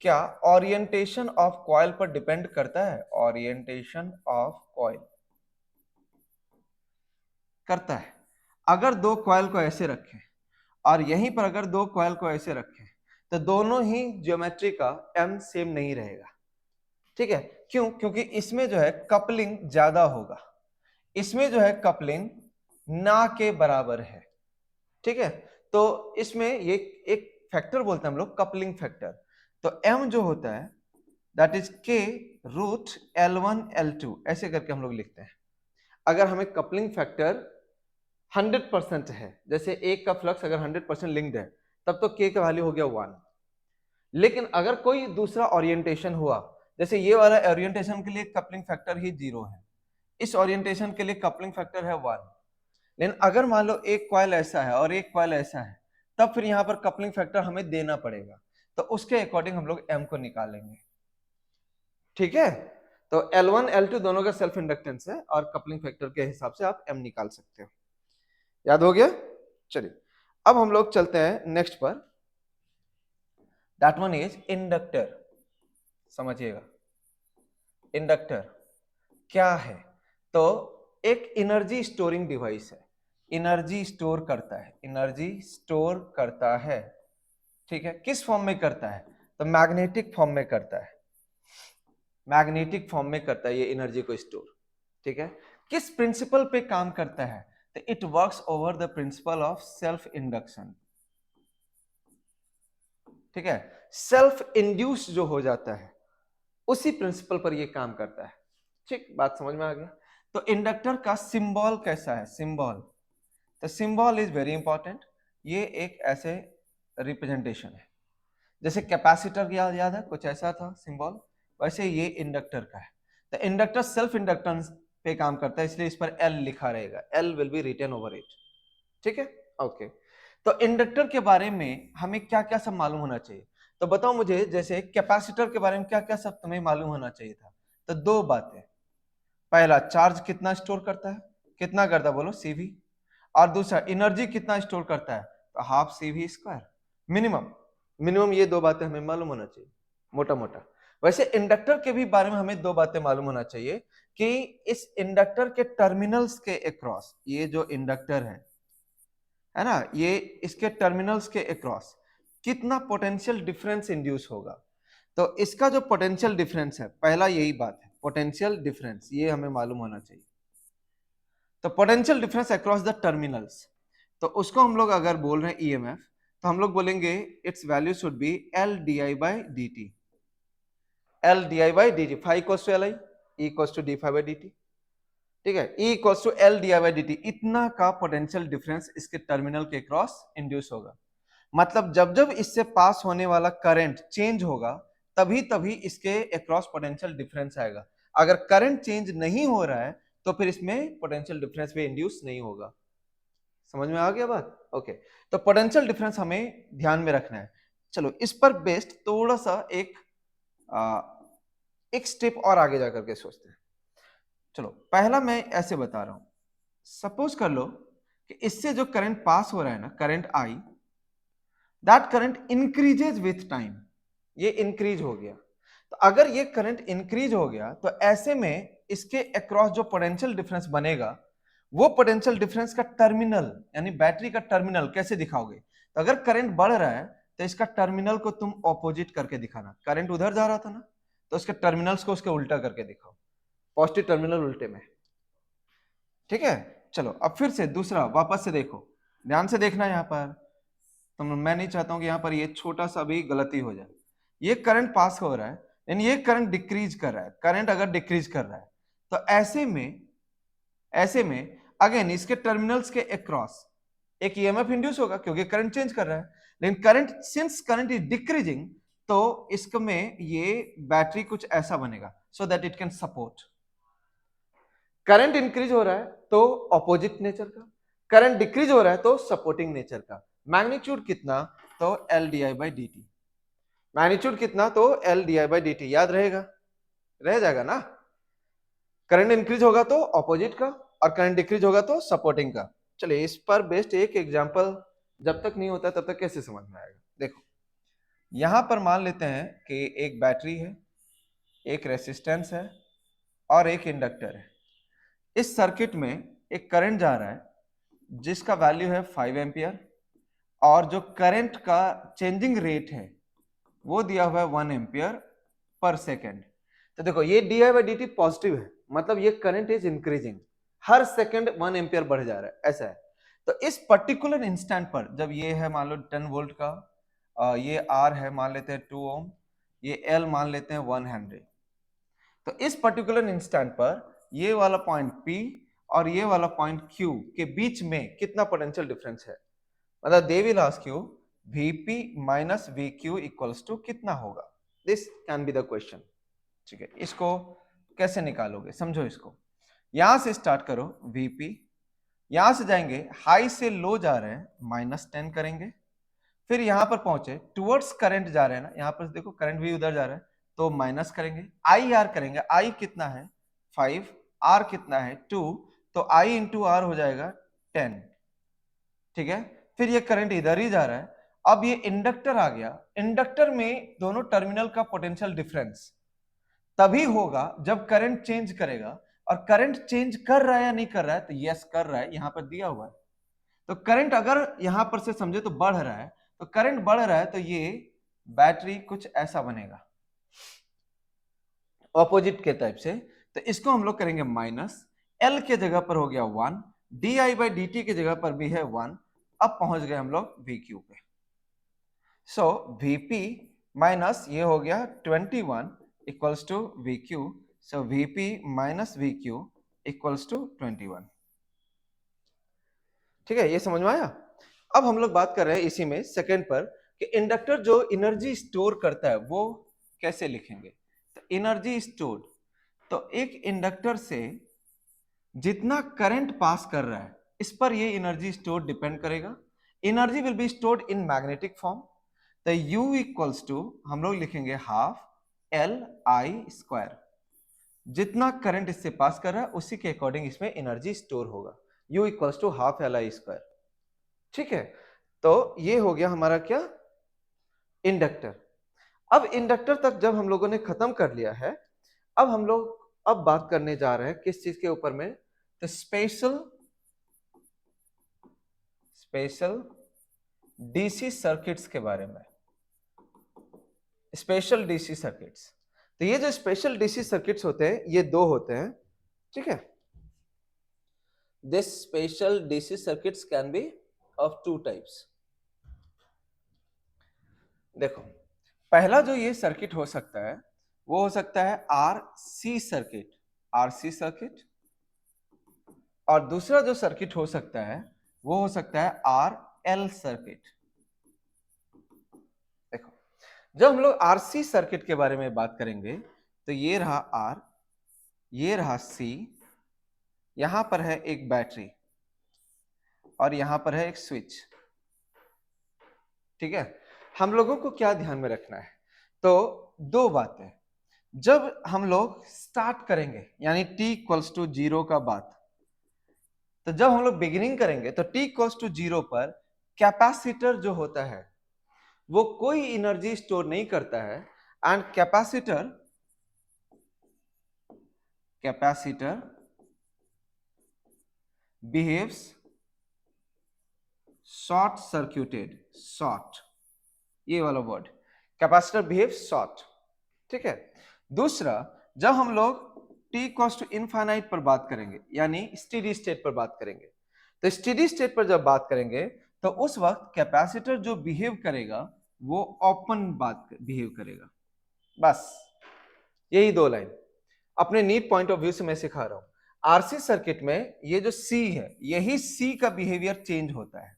क्या ओरिएंटेशन ऑफ कॉइल पर डिपेंड करता है, ओरिएंटेशन ऑफ कॉइल करता है। अगर दो कॉइल को ऐसे रखें और यहीं पर अगर दो कॉइल को ऐसे रखें, तो दोनों ही ज्योमेट्री का m सेम नहीं रहेगा। ठीक है, क्यों, क्योंकि इसमें जो है कपलिंग ज्यादा होगा, इसमें जो है कपलिंग ना के बराबर है। ठीक है, तो इसमें ये एक फैक्टर बोलते हैं हम लोग, कपलिंग फैक्टर। तो m जो होता है that is k root L1 L2, ऐसे करके हम लोग लिखते हैं। अगर हमें कपलिंग फैक्टर 100% है, जैसे एक का फ्लक्स अगर 100% लिंक्ड है, तब तो k का वैल्यू हो गया 1। लेकिन अगर कोई दूसरा ओरिएंटेशन हुआ, जैसे ये वाला ओरिएंटेशन के लिए कपलिंग फैक्टर ही 0 है, इस ओरिएंटेशन के लिए कपलिंग फैक्टर है 1। लेकिन अगर मान लो एक कॉइल ऐसा है और एक कॉइल ऐसा है, तब फिर यहाँ पर कपलिंग फैक्टर हमें देना पड़ेगा, तो उसके अकॉर्डिंग हम लोग m को निकालेंगे। ठीक है, तो L1 L2 दोनों का सेल्फ इंडक्टेंस है और कपलिंग फैक्टर के हिसाब से आप m निकाल सकते हो। याद हो गया, चलिए अब हम लोग चलते हैं नेक्स्ट पर, दैट वन इज इंडक्टर। समझिएगा इंडक्टर क्या है, तो एक एनर्जी स्टोरिंग डिवाइस है, एनर्जी स्टोर करता है, एनर्जी स्टोर करता है। ठीक है, किस फॉर्म में करता है, तो मैग्नेटिक फॉर्म में करता है, मैग्नेटिक फॉर्म में करता है ये एनर्जी को स्टोर। ठीक है, किस प्रिंसिपल पे काम करता है, तो it works over the principle of self induction. ठीक है, सेल्फ इंड्यूस जो हो जाता है उसी प्रिंसिपल पर ये काम करता है। ठीक, बात समझ में आ गया। तो इंडक्टर का सिंबल कैसा है, सिंबल, तो सिंबल इज वेरी इंपॉर्टेंट। ये एक ऐसे रिप्रेजेंटेशन है, जैसे कैपेसिटर याद है कुछ ऐसा था सिंबल, वैसे ये इंडक्टर का है। तो इंडक्टर सेल्फ इंडक्टेंस पे काम करता है, इसलिए इस पर एल लिखा रहेगा, L will be written over it. ठीक है, ओके। तो इंडक्टर के बारे में हमें क्या क्या सब मालूम होना चाहिए, तो बताओ मुझे, जैसे कैपेसिटर के बारे में क्या क्या सब तुम्हें मालूम होना चाहिए था। तो दो बातें, पहला चार्ज कितना स्टोर करता है, कितना करता है बोलो, सीवी, और दूसरा एनर्जी कितना स्टोर करता है, तो half CV square, minimum. Minimum ये दो बातें हमें मालूम होना चाहिए मोटा मोटा। वैसे इंडक्टर के भी बारे में हमें दो बातें मालूम होना चाहिए कि इस इंडक्टर के टर्मिनल्स के अक्रॉस, ये जो इंडक्टर है ना, ये इसके टर्मिनल्स के अक्रॉस कितना पोटेंशियल डिफरेंस इंड्यूस होगा। तो इसका जो पोटेंशियल डिफरेंस है, पहला यही बात है, पोटेंशियल डिफरेंस, ये हमें मालूम होना चाहिए। तो potential difference across the terminals, तो उसको हम लोग अगर बोल रहे हैं ईएमएफ, तो हम लोग बोलेंगे its value should be L D I by D T, L D I by D T, five equals to L I, E equals to D five by D T, ठीक है, E equals to L D I by D T, इतना का potential difference इसके terminal के cross induce होगा। मतलब जब जब इससे पास होने वाला करंट चेंज होगा तभी तभी इसके अक्रॉस पोटेंशियल डिफरेंस आएगा। अगर करंट चेंज नहीं हो रहा है तो फिर इसमें पोटेंशियल डिफरेंस भी इंड्यूस नहीं होगा। समझ में आ गया बात? ओके, तो पोटेंशियल डिफरेंस हमें ध्यान में रखना है। चलो इस पर बेस्ड थोड़ा सा एक स्टेप और आगे जाकर के सोचते हैं। चलो पहला मैं ऐसे बता रहा हूं, सपोज कर लो कि इससे जो करंट पास हो रहा है ना, current I, that current increases with time, ये इंक्रीज हो गया। तो अगर ये करंट इंक्रीज हो गया तो ऐसे में इसके अक्रॉस जो पोटेंशियल डिफरेंस बनेगा, वो पोटेंशियल डिफरेंस का टर्मिनल यानी बैटरी का टर्मिनल कैसे दिखाओगे? तो अगर करंट बढ़ रहा है तो इसका टर्मिनल को तुम ऑपोजिट करके दिखाना। करंट उधर जा रहा था ना, तो उसके टर्मिनल्स को उसके उल्टा करके दिखाओ, पॉजिटिव टर्मिनल उल्टे में, ठीक है। चलो अब फिर से दूसरा वापस से देखो, ध्यान से देखना यहाँ पर, तो मैं नहीं चाहता हूं कि यहाँ पर ये छोटा सा भी गलती हो जाए। ये करंट पास हो रहा है यानी ये करंट डिक्रीज कर रहा है। करंट अगर डिक्रीज कर रहा है तो ऐसे में अगेन इसके टर्मिनल्स के अक्रॉस एक ईएमएफ इंड्यूस होगा क्योंकि करंट चेंज कर रहा है। लेकिन current, since current is decreasing, तो इसमें ये बैटरी कुछ ऐसा बनेगा सो that it can support. Current increase हो रहा है तो ऑपोजिट नेचर का, करंट डिक्रीज हो रहा है तो सपोर्टिंग नेचर का। मैग्नीट्यूड कितना? तो L D I by D T. Magnitude कितना? तो L D I by D T. याद रहेगा? रह जाएगा ना। करंट इंक्रीज होगा तो ऑपोजिट का और करंट डिक्रीज होगा तो सपोर्टिंग का। चलिए इस पर बेस्ड एक एग्जांपल, जब तक नहीं होता तब तक कैसे समझ में आएगा? देखो यहां पर मान लेते हैं कि एक बैटरी है, एक रेसिस्टेंस है और एक इंडक्टर है। इस सर्किट में एक करंट जा रहा है जिसका वैल्यू है 5 एम्पियर और जो करंट का चेंजिंग रेट है वो दिया हुआ है 1 एम्पियर पर सेकेंड। तो देखो ये D I by D T positive है, मतलब ये current is increasing, her second 1 ampere बढ़ जा रहा है, ऐसा है। तो इस पर्टिकुलर इंस्टेंट पर जब ये है मान लो 10 वोल्ट का, ये आर है मान लेते हैं 2 ओम, ये एल मान लेते हैं 100। तो इस पर्टिकुलर इंस्टेंट पर ये वाला पॉइंट P और ये वाला पॉइंट Q के बीच में कितना पोटेंशियल डिफरेंस है? मतलब they will ask you Vp minus Vq equals to कितना होगा? This can be the question, ठीक है। इसको कैसे निकालोगे समझो इसको। यहां से स्टार्ट करो Vp, यहां से जाएंगे हाई से लो जा रहे हैं -10 करेंगे, फिर यहां पर पहुंचे टुवर्ड्स करंट जा रहे हैं ना, यहां पर देखो करंट भी उधर जा रहा है तो माइनस करेंगे, आई आर करेंगे, आई कितना है 5, आर कितना है 2, तो आई इंटू आर हो जाएगा 10, ठीक है। फिर ये करंट इधर ही जा रहा है। अब ये इंडक्टर आ गया, इंडक्टर में दोनों टर्मिनल का पोटेंशियल डिफरेंस तभी होगा जब करंट चेंज करेगा, और करंट चेंज कर रहा है या नहीं कर रहा है? तो यस कर रहा है, यहां पर दिया हुआ है। तो करंट अगर यहां पर से समझे तो बढ़ रहा है, तो करंट बढ़ रहा है तो ये बैटरी कुछ ऐसा बनेगा ऑपोजिट के टाइप से। तो इसको हम लोग करेंगे माइनस, एल के जगह पर हो गया 1, D I by D T की जगह पर भी है 1। अब पहुंच गए हम लोग वी क्यू पे। सो Vp माइनस ये हो गया 21 equals to V Q. So Vp minus V Q equals to 21, ठीक है। ये समझ में आया? अब हम लोग बात कर रहे हैं इसी में सेकंड पर कि इंडक्टर जो एनर्जी स्टोर करता है वो कैसे लिखेंगे। तो एनर्जी स्टोर्ड, तो एक इंडक्टर से जितना करंट पास कर रहा है इस पर ये एनर्जी स्टोर डिपेंड करेगा। Energy will be stored in magnetic form. तो U इक्वल्स टू हम लोग लिखेंगे हाफ एल आई स्क्वायर, जितना करंट इससे पास कर रहा है उसी के अकॉर्डिंग इसमें एनर्जी स्टोर होगा। U equals to half L I square, ठीक है। तो ये हो गया हमारा क्या, इंडक्टर। अब इंडक्टर तक जब हम लोगों ने खत्म कर लिया है, अब हम लोग अब बात करने जा रहे हैं किस चीज के ऊपर में? तो स्पेशल डीसी सर्किट्स के बारे में। स्पेशल डीसी सर्किट्स, तो ये जो स्पेशल डीसी सर्किट्स होते हैं ये दो होते हैं, ठीक है। This special DC circuits can be of two types. देखो, पहला जो ये सर्किट हो सकता है वो हो सकता है RC सर्किट, RC सर्किट, और दूसरा जो सर्किट हो सकता है वो हो सकता है RL सर्किट। देखो, जब हम लोग RC सर्किट के बारे में बात करेंगे तो ये रहा R, ये रहा C, यहां पर है एक बैटरी और यहां पर है एक स्विच। ठीक है, हम लोगों को क्या ध्यान में रखना है, तो दो बातें। जब हम लोग स्टार्ट करेंगे यानी t इक्वल्स टू 0 का बात, तो जब हम लोग बिगिनिंग करेंगे तो t इक्वल्स टू 0 पर कैपेसिटर जो होता है वो कोई एनर्जी स्टोर नहीं करता है, and capacitor behaves short circuited, short, ये वाला वर्ड, कैपेसिटर बिहेव्स शॉर्ट। ठीक है, दूसरा, जब हम लोग t इक्वल्स टू इनफाइनाइट पर बात करेंगे यानी स्टेडी स्टेट पर बात करेंगे, तो स्टेडी स्टेट पर जब बात करेंगे तो उस वक्त कैपेसिटर जो बिहेव करेगा वो ओपन बात बिहेव करेगा। बस यही दो लाइन अपने नीट पॉइंट ऑफ व्यू से मैं सिखा रहा हूं। आरसी सर्किट में ये जो सी है, यही सी का बिहेवियर चेंज होता है,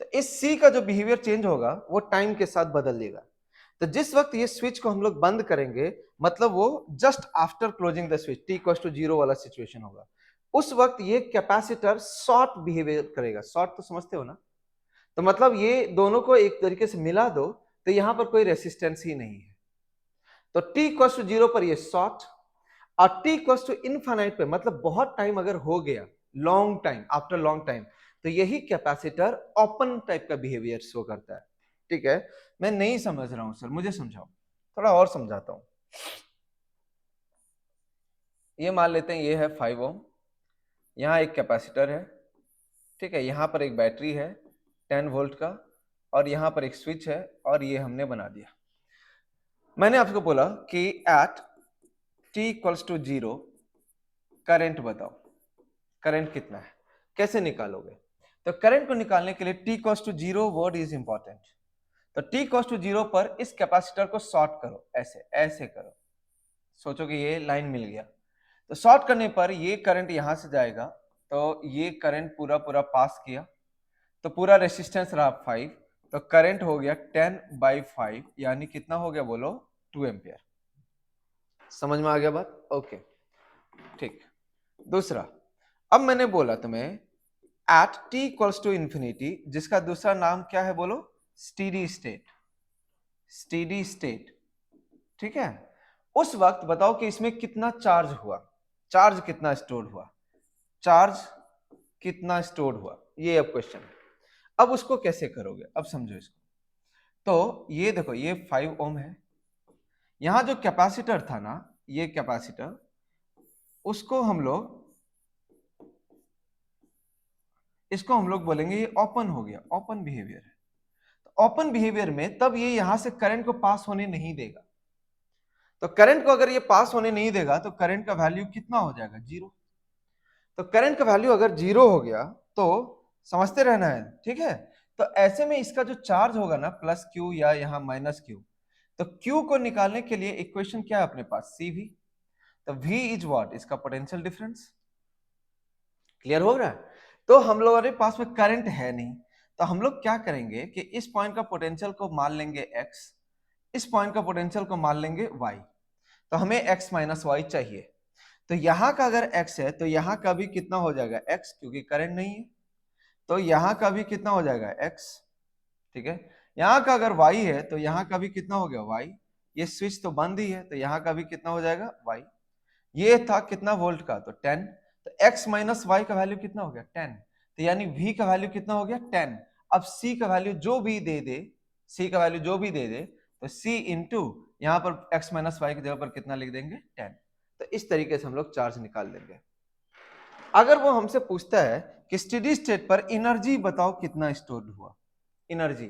तो इस सी का जो बिहेवियर चेंज होगा वो टाइम के साथ बदल देगा। तो जिस वक्त ये स्विच को हम लोग बंद करेंगे, मतलब वो just after closing the switch, t equals to 0 वाला सिचुएशन होगा, उस वक्त ये कैपेसिटर शॉर्ट बिहेवियर करेगा। शॉर्ट तो समझते हो ना, तो मतलब ये दोनों को एक तरीके से मिला दो तो यहां पर कोई रेसिस्टेंस ही नहीं है। तो t इक्वल्स टू 0 पर ये शॉर्ट, और t इक्वल्स टू इनफाइनाइट पे मतलब बहुत टाइम अगर हो गया, long time, after long time, तो यही कैपेसिटर ओपन टाइप का बिहेवियर शो करता है। ठीक है, मैं नहीं समझ रहा हूं सर, मुझे समझाओ, थोड़ा और समझाता हूं। ये मान लेते हैं ये है 5 ओम, यहां एक कैपेसिटर है, ठीक है, यहां पर एक बैटरी है 10 वोल्ट का, और यहां पर एक स्विच है, और ये हमने बना दिया। मैंने आपको बोला कि at t equals to 0 current बताओ, करंट कितना है, कैसे निकालोगे? तो करंट को निकालने के लिए t equals to 0 word is important. तो t इक्वल्स टू 0 पर इस कैपेसिटर को शॉर्ट करो, ऐसे ऐसे करो, सोचो कि ये लाइन मिल गया, तो शॉर्ट करने पर ये करंट यहां से जाएगा, तो ये करंट पूरा पूरा पास किया, तो पूरा रेसिस्टेंस रहा 5, तो करंट हो गया 10/5, यानी कितना हो गया बोलो, 2 एम्पियर। समझ में आ गया बात? ओके, ठीक। दूसरा, अब मैंने बोला तुम्हें at t equals to infinity, जिसका दूसरा नाम क्या है बोलो, स्टेडी स्टेट, स्टेडी स्टेट। ठीक है, उस वक्त बताओ कि इसमें कितना चार्ज हुआ, चार्ज कितना स्टोर हुआ, चार्ज कितना स्टोर हुआ, ये अब क्वेश्चन है। अब उसको कैसे करोगे, अब समझो इसको। तो ये देखो, ये 5 ओम है, यहां जो कैपेसिटर था ना, ये कैपेसिटर, उसको हम लोग, इसको हम लोग बोलेंगे ये ओपन हो गया, ओपन बिहेवियर है। तो ओपन बिहेवियर में तब ये यहां से करंट को पास होने नहीं देगा, तो करंट को अगर ये पास होने नहीं देगा तो करंट का वैल्यू कितना हो जाएगा, 0। तो करंट का वैल्यू अगर 0 हो गया तो समझते रहना है, ठीक है। तो ऐसे में इसका जो चार्ज होगा ना, प्लस क्यू या यहाँ माइनस क्यू, तो क्यू को निकालने के लिए इक्वेशन क्या है अपने पास, सी वी। तो v इज व्हाट, इसका पोटेंशियल डिफरेंस। क्लियर हो रहा है? तो हम लोगों के पास में करंट है नहीं, तो हम लोग क्या करेंगे कि इस पॉइंट का पोटेंशियल को मान लेंगे x, इस पॉइंट का पोटेंशियल को मान लेंगे y, तो हमें x माइनस वाई चाहिए। तो यहां का अगर x है तो यहां का भी कितना हो जाएगा x, क्योंकि करंट नहीं है, तो यहां का भी कितना हो जाएगा x। ठीक है, यहां का अगर y है तो यहां का भी कितना हो गया y, ये स्विच तो बंद ही है, तो यहां का भी कितना हो जाएगा y। ये था कितना वोल्ट का, तो 10, तो x माइनस वाई का वैल्यू कितना हो गया, 10, तो यानी v का वैल्यू कितना हो गया, 10। अब c का वैल्यू जो भी दे दे, c का वैल्यू जो भी दे दे, तो c इंटू यहां पर x माइनस वाई की जगह पर कितना लिख देंगे, 10। तो इस तरीके से हम लोग चार्ज निकाल देंगे। अगर वो हमसे पूछता है कि स्टेडी स्टेट पर एनर्जी बताओ कितना स्टोर हुआ, एनर्जी,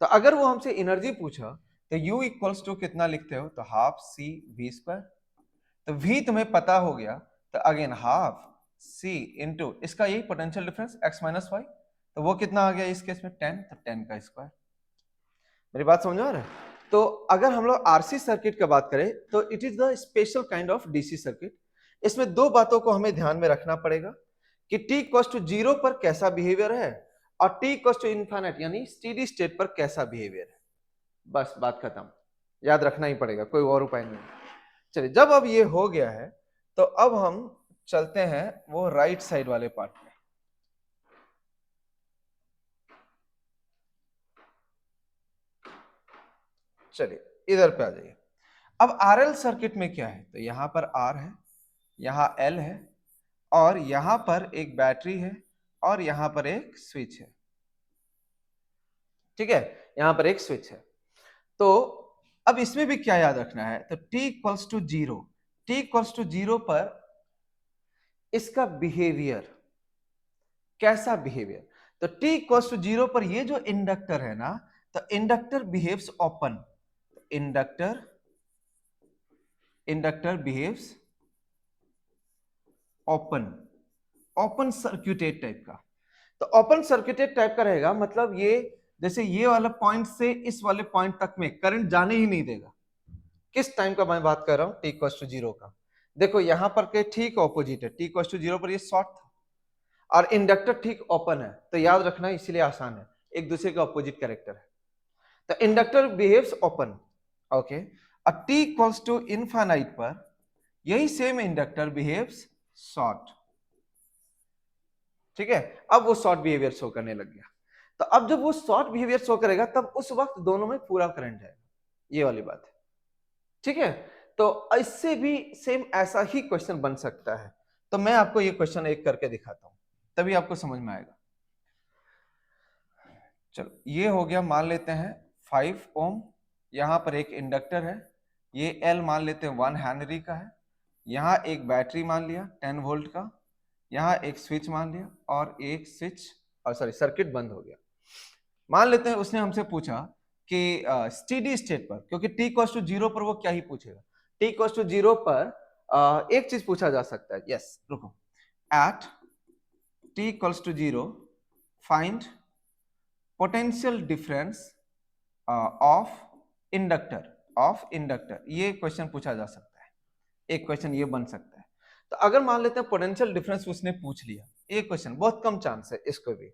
तो अगर वो हमसे एनर्जी पूछा तो u इक्वल्स टू कितना लिखते हो, तो हाफ सी वी स्क्वायर। तो v तुम्हें पता हो गया, तो अगेन हाफ सी इंटू इसका यही potential difference x minus Y, तो वो कितना आ गया इस केस में 10, तो 10 का स्क्वायर। मेरी बात समझ आ रहा है? तो अगर हम लोग आरसी सर्किट की बात करें तो it is the special kind of DC circuit. इसमें दो बातों को हमें ध्यान में रखना पड़ेगा कि t इक्वल्स टू 0 पर कैसा बिहेवियर है और t इक्वल्स टू इनफाइनाइट यानी स्टेडी स्टेट पर कैसा बिहेवियर है। बस बात खत्म, याद रखना ही पड़ेगा, कोई और उपाय नहीं। चलिए, जब अब ये हो गया है तो अब हम चलते हैं वो राइट साइड वाले पार्ट में। चलिए इधर पे आ जाइए। अब आरएल सर्किट में क्या है, तो यहां पर आर है, यहां एल है, और यहां पर एक बैटरी है, और यहां पर एक स्विच है। ठीक है, यहां पर एक स्विच है। तो अब इसमें भी क्या याद रखना है, तो t equals to 0, t equals to 0 पर इसका बिहेवियर कैसा बिहेवियर, तो t इक्वल्स टू 0 पर ये जो इंडक्टर है ना, तो inductor behaves open, inductor behaves open circuited type का। तो ओपन सर्क्यूटेड टाइप का रहेगा, मतलब ये जैसे ये वाला पॉइंट से इस वाले पॉइंट तक में करंट जाने ही नहीं देगा। किस टाइम का मैं बात कर रहा हूं, t इक्वल्स टू 0 का। देखो यहां पर के ठीक ऑपोजिट है, t इक्वल्स टू 0 पर ये शॉर्ट था और इंडक्टर ठीक ओपन है, तो याद रखना इसीलिए आसान है, एक दूसरे के ऑपोजिट कैरेक्टर है। तो इंडक्टर बिहेव्स ओपन, ओके, और t इक्वल्स टू इनफाइनाइट पर यही सेम इंडक्टर बिहेव्स शॉर्ट। ठीक है, अब वो शॉर्ट बिहेवियर शो करने लग गया। तो अब जब वो शॉर्ट बिहेवियर शो करेगा तब उस वक्त दोनों में पूरा करंट जाएगा, ये वाली बात है। ठीक है, तो इससे भी सेम ऐसा ही क्वेश्चन बन सकता है। तो मैं आपको ये क्वेश्चन एक करके दिखाता हूं, तभी आपको समझ में आएगा। चलो ये हो गया, मान लेते हैं 5 ओम, यहां पर एक इंडक्टर है, ये एल मान लेते हैं 1 हेनरी का है, यहाँ एक बैटरी मान लिया 10 वोल्ट का, यहाँ एक स्विच मान लिया और एक स्विच और सॉरी सर्किट बंद हो गया। मान लेते हैं उसने हमसे पूछा कि स्टेडी स्टेट पर, क्योंकि t इक्वल्स टू 0 पर वो क्या ही पूछेगा, t इक्वल्स टू 0 पर एक चीज पूछा जा सकता है। यस रुको, at t equals to 0 find potential difference of inductor, ये क्वेश्चन पूछा जा सकता है, एक क्वेश्चन ये बन सकता है। तो अगर मान लेते हैं पोटेंशियल डिफरेंस उसने पूछ लिया, एक क्वेश्चन बहुत कम चांस है इसको भी,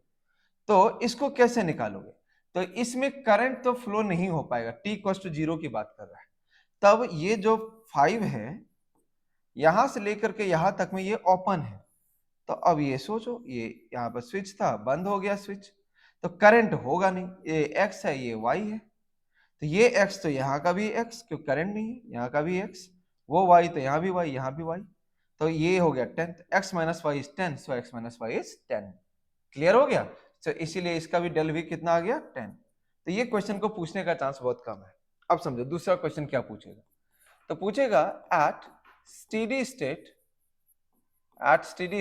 तो इसको कैसे निकालोगे, तो इसमें करंट तो फ्लो नहीं हो पाएगा, t इक्वल्स टू 0 की बात कर रहा है। तब ये जो 5 है यहां से लेकर के यहां तक में ये ओपन है, तो अब ये सोचो, ये यहाँ पर स्विच था, बंद हो गया स्विच, तो करंट होगा नहीं, ये x है ये y है, तो ये x तो यहाँ का भी x, क्योंकि करंट नहीं है, यहाँ का भी x, वो y तो यहाँ भी y, यहाँ भी y, तो ये हो गया 10, x minus Y is 10, so x minus Y is 10। Clear हो गया, तो इसीलिए इसका भी डेल वी कितना आ गया 10। तो ये क्वेश्चन को पूछने का चांस बहुत कम है। अब समझो दूसरा क्वेश्चन क्या पूछेगा, तो पूछेगा एट स्टेडी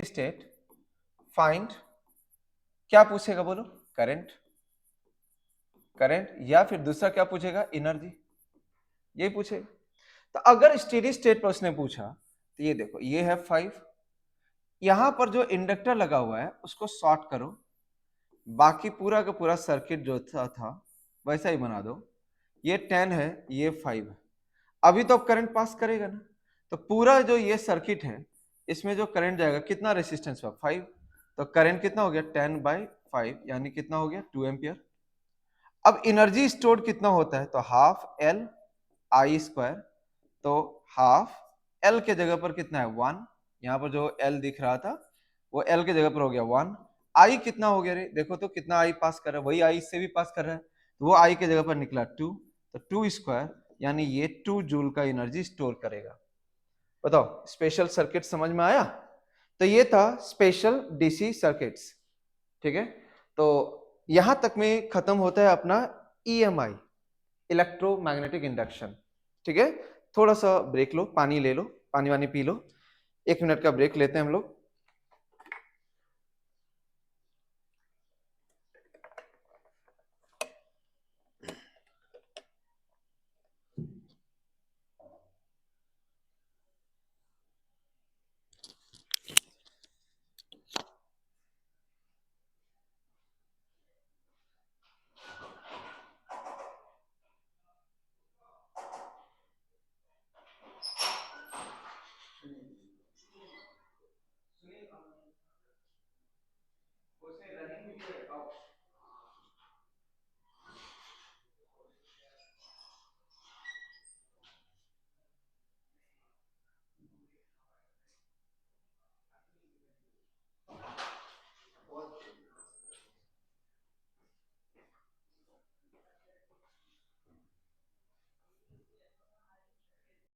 स्टेट फाइंड, क्या पूछेगा बोलो, करंट, या फिर दूसरा क्या पूछेगा, एनर्जी, ये पूछेगा। तो अगर स्टेडी स्टेट पर उसने पूछा तो ये देखो, ये है 5, यहां पर जो इंडक्टर लगा हुआ है उसको शॉर्ट करो, बाकी पूरा का पूरा सर्किट जो था वैसा ही बना दो, ये 10 है ये 5 है, अभी तो अब करंट पास करेगा ना, तो पूरा जो ये सर्किट है इसमें जो करंट जाएगा, कितना रेसिस्टेंस हुआ 5, तो करंट कितना हो गया 10/5 यानी कितना हो गया 2 एम्पियर। अब एनर्जी स्टोर्ड कितना होता है, तो हाफ एल आई स्क्वायर, तो हाफ एल के जगह पर कितना है 1, यहाँ पर जो एल दिख रहा था वो एल के जगह पर हो गया 1, आई कितना हो गया रे, देखो तो कितना आई पास कर रहा है, वही आई से भी पास कर रहा है, तो वो आई के जगह पर निकला 2, तो 2 स्क्वायर यानी ये 2 जूल का एनर्जी स्टोर करेगा। बताओ स्पेशल सर्किट समझ में आया, तो ये था स्पेशल डीसी सर्किट्स। ठीक है, तो यहां तक में खत्म होता है अपना ईएमआई, इलेक्ट्रोमैग्नेटिक इंडक्शन। ठीक है, थोड़ा सा ब्रेक लो, पानी ले लो, पानी वानी पी लो, 1 मिनट का ब्रेक लेते हैं हम लोग।